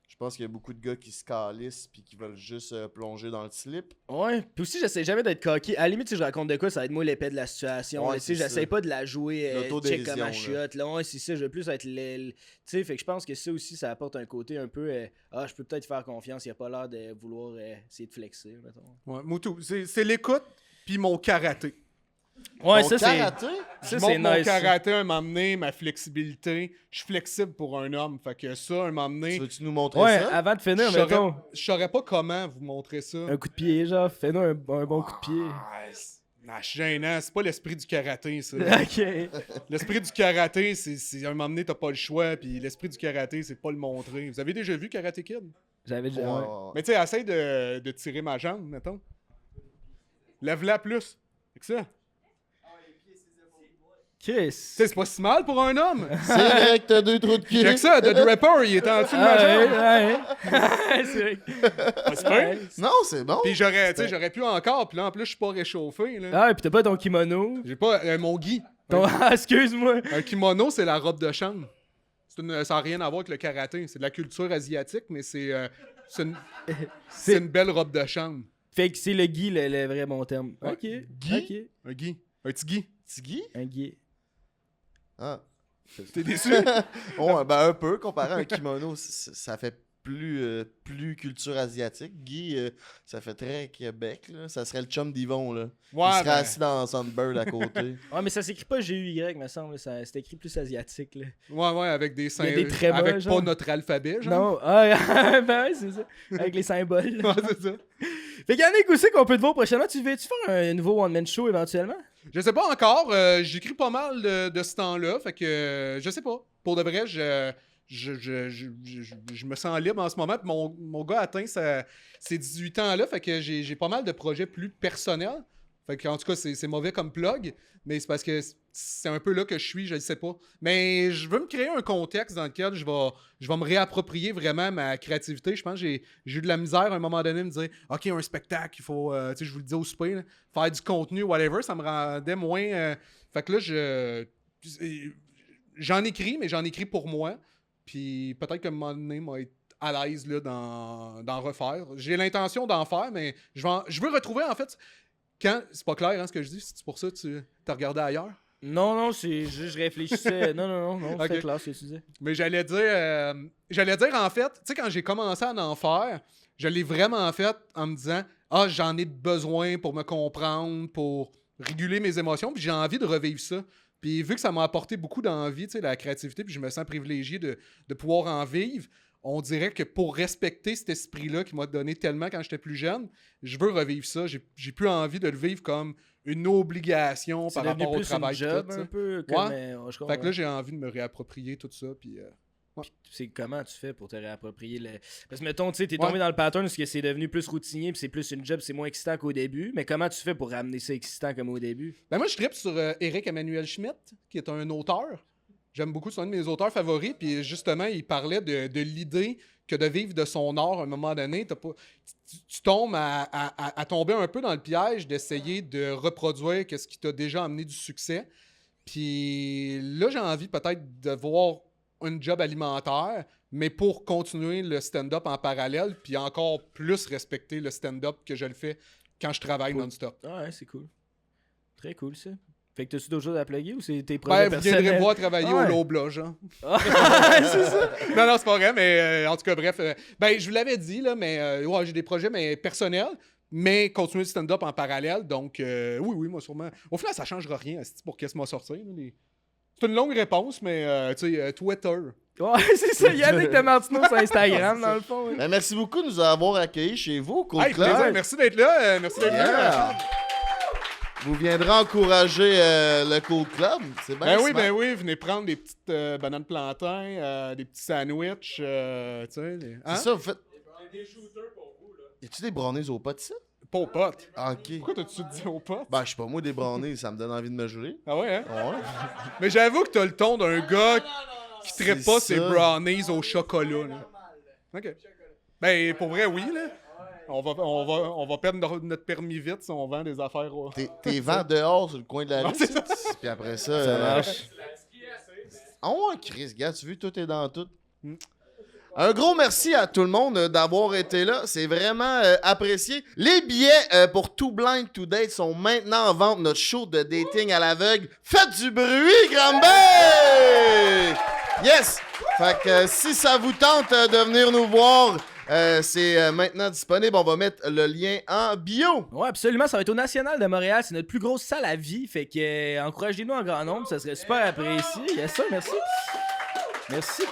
Je pense qu'il y a beaucoup de gars qui se calissent puis qui veulent juste plonger dans le slip. Ouais, puis aussi, j'essaie jamais d'être coquille. À la limite, si je raconte de quoi, ça va être moi l'épée de la situation. Ouais, là, tu sais, c'est j'essaie ça. pas de la jouer check comme un L'autodérision, chiotte. Là, ouais, c'est ça, je veux plus être tu sais, fait que je pense que ça aussi, ça apporte un côté un peu je peux peut-être faire confiance, il a pas l'air de vouloir essayer de flexer, mettons. Ouais, Moutou, c'est l'écoute puis mon karaté. Ouais, Ton ça c'est. karaté? Je Ça, montre c'est mon nice. ça. karaté un moment donné, ma flexibilité. Je suis flexible pour un homme. Fait que ça, un moment donné, Tu veux-tu nous montrer Ouais, ça? avant de finir, je mettons, saurais pas comment vous montrer ça. un coup de pied, genre, fais-nous un bon coup de pied. C'est gênant. C'est pas l'esprit du karaté, ça. Ok. L'esprit du karaté, c'est un moment donné, t'as pas le choix. Puis l'esprit du karaté, c'est pas le montrer. Vous avez déjà vu Karate Kid? J'avais déjà. Ouais, ouais. ouais. Mais tu sais, essaye de tirer ma jambe, mettons. Lève-la plus. C'est que ça. Tu Kiss. sais, c'est pas si mal pour un homme. C'est vrai que t'as 2 trous de cul. Check ça, The Draper, il est en dessous de ma jambe. Ouais. C'est vrai. Pas si pire. Non, c'est bon. Puis j'aurais pu encore, puis là, en plus, je suis pas réchauffé, là. Ah, et puis t'as pas ton kimono. J'ai pas mon gui. Excuse-moi. Un kimono, c'est la robe de chambre. Ça n'a rien à voir avec le karaté. C'est de la culture asiatique, mais c'est une belle robe de chambre. Fait que c'est le Guy, le vrai bon terme. Ouais. Ok. Guy? Un gui. Un petit gui. Tigui? Un Guy. Ah. T'es déçu? Ouais, ben un peu, comparé à un kimono, ça fait plus culture asiatique. Guy, ça fait très Québec, là. Ça serait le chum d'Yvon, là. Ouais, Il serait ben, assis dans Sunbird à côté. Ouais, mais ça s'écrit pas G-U-Y, me semble. C'est écrit plus asiatique, là. ouais, avec des Il y a des trémas, avec genre. pas notre alphabet, genre. Non. Ah, ben ouais, c'est ça. Avec les symboles. Ouais, c'est ça. Fait qu'Yannick, où c'est qu'on peut te voir prochainement? Tu veux-tu faire un nouveau one-man show éventuellement? Je sais pas encore. J'écris pas mal de ce temps-là. Fait que je sais pas. Pour de vrai, je me sens libre en ce moment. Puis mon gars atteint ses 18 ans-là. Fait que j'ai pas mal de projets plus personnels. Fait que, en tout cas, c'est mauvais comme plug. Mais c'est parce que c'est un peu là que je suis, je ne sais pas. Mais je veux me créer un contexte dans lequel je vais me réapproprier vraiment ma créativité. Je pense que j'ai eu de la misère à un moment donné de me dire OK, un spectacle, il faut, tu sais, je vous le dis au souper, là, faire du contenu, whatever, ça me rendait moins. Fait que là, j'en écris, mais j'en écris pour moi. Puis peut-être qu'à un moment donné, moi, être à l'aise là, d'en refaire. J'ai l'intention d'en faire, mais je veux retrouver en fait. C'est pas clair hein, ce que je dis, c'est pour ça que tu t'as regardé ailleurs? Non, c'est juste, je réfléchissais. Non, Ok. c'est clair ce que tu disais. Mais j'allais dire en fait, tu sais, quand j'ai commencé à en faire, je l'ai vraiment fait en me disant j'en ai besoin pour me comprendre, pour réguler mes émotions, puis j'ai envie de revivre ça. Puis vu que ça m'a apporté beaucoup d'envie, tu sais, la créativité, puis je me sens privilégié de pouvoir en vivre, on dirait que pour respecter cet esprit-là qui m'a donné tellement quand j'étais plus jeune, je veux revivre ça. J'ai plus envie de le vivre comme une obligation C'est par devenu rapport au plus travail. une job tout, tu sais. un peu. Comme, Ouais. je comprends. Fait que là, j'ai envie de me réapproprier tout ça. Puis, C'est comment tu fais pour te réapproprier le. Parce que mettons, tu sais, t'es Ouais. tombé dans le pattern parce que c'est devenu plus routinier puis c'est plus une job, c'est moins excitant qu'au début. Mais comment tu fais pour ramener ça excitant comme au début? ben moi, je trippe sur Éric Emmanuel Schmitt, qui est un auteur. J'aime beaucoup, c'est un de mes auteurs favoris. Puis justement, il parlait de l'idée que de vivre de son art à un moment donné, tu tombes à tomber un peu dans le piège d'essayer de reproduire ce qui t'a déjà amené du succès. Puis là, j'ai envie peut-être de voir un job alimentaire, mais pour continuer le stand-up en parallèle, puis encore plus respecter le stand-up que je le fais quand je travaille non-stop. Ah ouais, c'est cool. Très cool, ça. Fait que t'as-tu d'autres choses à plugger ou c'est tes projets Ben, vous personnels? viendrez voir travailler Ouais. au Lobla, genre. Ah, c'est ça. Non, c'est pas vrai, mais en tout cas, bref. Ben, je vous l'avais dit, là, mais ouais, j'ai des projets mais personnels, mais continuer le stand-up en parallèle. Donc, oui, moi, sûrement. Au final, ça changera rien pour qu'est-ce m'a sorti. C'est une longue réponse, mais tu sais, Twitter. Ouais, c'est ça. Yannick de Martineau sur Instagram, dans le fond. Ouais. Ben, merci beaucoup de nous avoir accueillis chez vous, Cool Hey, Club. plaisir, merci d'être là. Merci d'être là. Yeah. Vous viendrez encourager le Cool Club. C'est bien smart. Ben oui, venez prendre des petites bananes plantains, des petits sandwichs, tu sais. Hein? C'est ça, vous faites. Y a-tu des brownies aux potes, ça? Pas aux potes. Ah, ok. Pourquoi t'as-tu dit aux potes? Ben, je sais pas, moi, des brownies, ça me donne envie de me geler. Ah ouais, hein? Ouais. Mais j'avoue que t'as le ton d'un gars qui traite C'est pas ça. ses brownies au chocolat, là. OK. Ben, pour vrai, oui, là. On va perdre notre permis vite si on vend des affaires. T'es vent dehors sur le coin de la rue. c'est ça. Puis après ça. Ça marche. Ah ouais, Chris, gars, tu veux, tout est dans tout. Un gros merci à tout le monde d'avoir été là. C'est vraiment apprécié. Les billets pour Too Blind to Date sont maintenant en vente. Notre show de dating à l'aveugle. Faites du bruit, Granby! Yes! Fait que si ça vous tente de venir nous voir, c'est maintenant disponible. On va mettre le lien en bio. Ouais, absolument. Ça va être au National de Montréal. C'est notre plus grosse salle à vie. Fait que encouragez-nous en grand nombre. Ça serait super apprécié. Yes, ça, merci. Merci.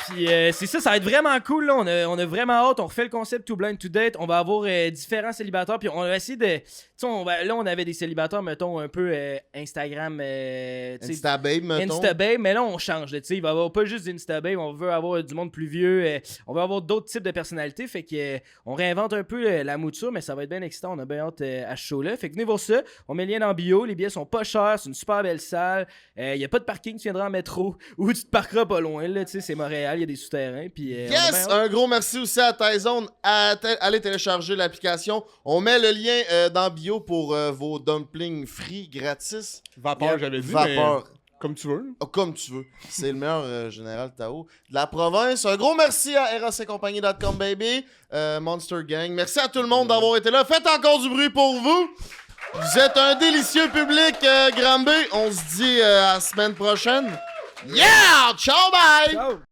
Puis c'est ça va être vraiment cool. Là. On a vraiment hâte. On refait le concept Too Blind to Date. On va avoir différents célibataires. Puis on va essayer de. Tu sais, là, on avait des célibataires, mettons, un peu Instagram. Tu sais, Instababe, mettons. Instababe, mais là on change, tu sais, il va y avoir pas juste d'Instababe, on veut avoir du monde plus vieux, on veut avoir d'autres types de personnalités, fait que on réinvente un peu la mouture, mais ça va être bien excitant, on a bien hâte à ce show-là, fait que venez voir ça, on met le lien dans bio, les billets sont pas chers, c'est une super belle salle, il y a pas de parking, tu viendras en métro, ou tu te parqueras pas loin, là, tu sais, c'est Montréal, il y a des souterrains, puis on a bien Yes! hâte. Un gros merci aussi à Tyzone. Allez télécharger l'application. On met le lien dans bio pour vos dumplings free gratis. Vapeur, j'avais dit, Vapeur. mais comme tu veux. Oh, comme tu veux. C'est le meilleur général Tao de la province. Un gros merci à erossetcompagnie.com, baby. Monster Gang. Merci à tout le monde d'avoir été là. Faites encore du bruit pour vous. Vous êtes un délicieux public, Granby. On se dit à la semaine prochaine. Yeah! Ciao, bye! Ciao!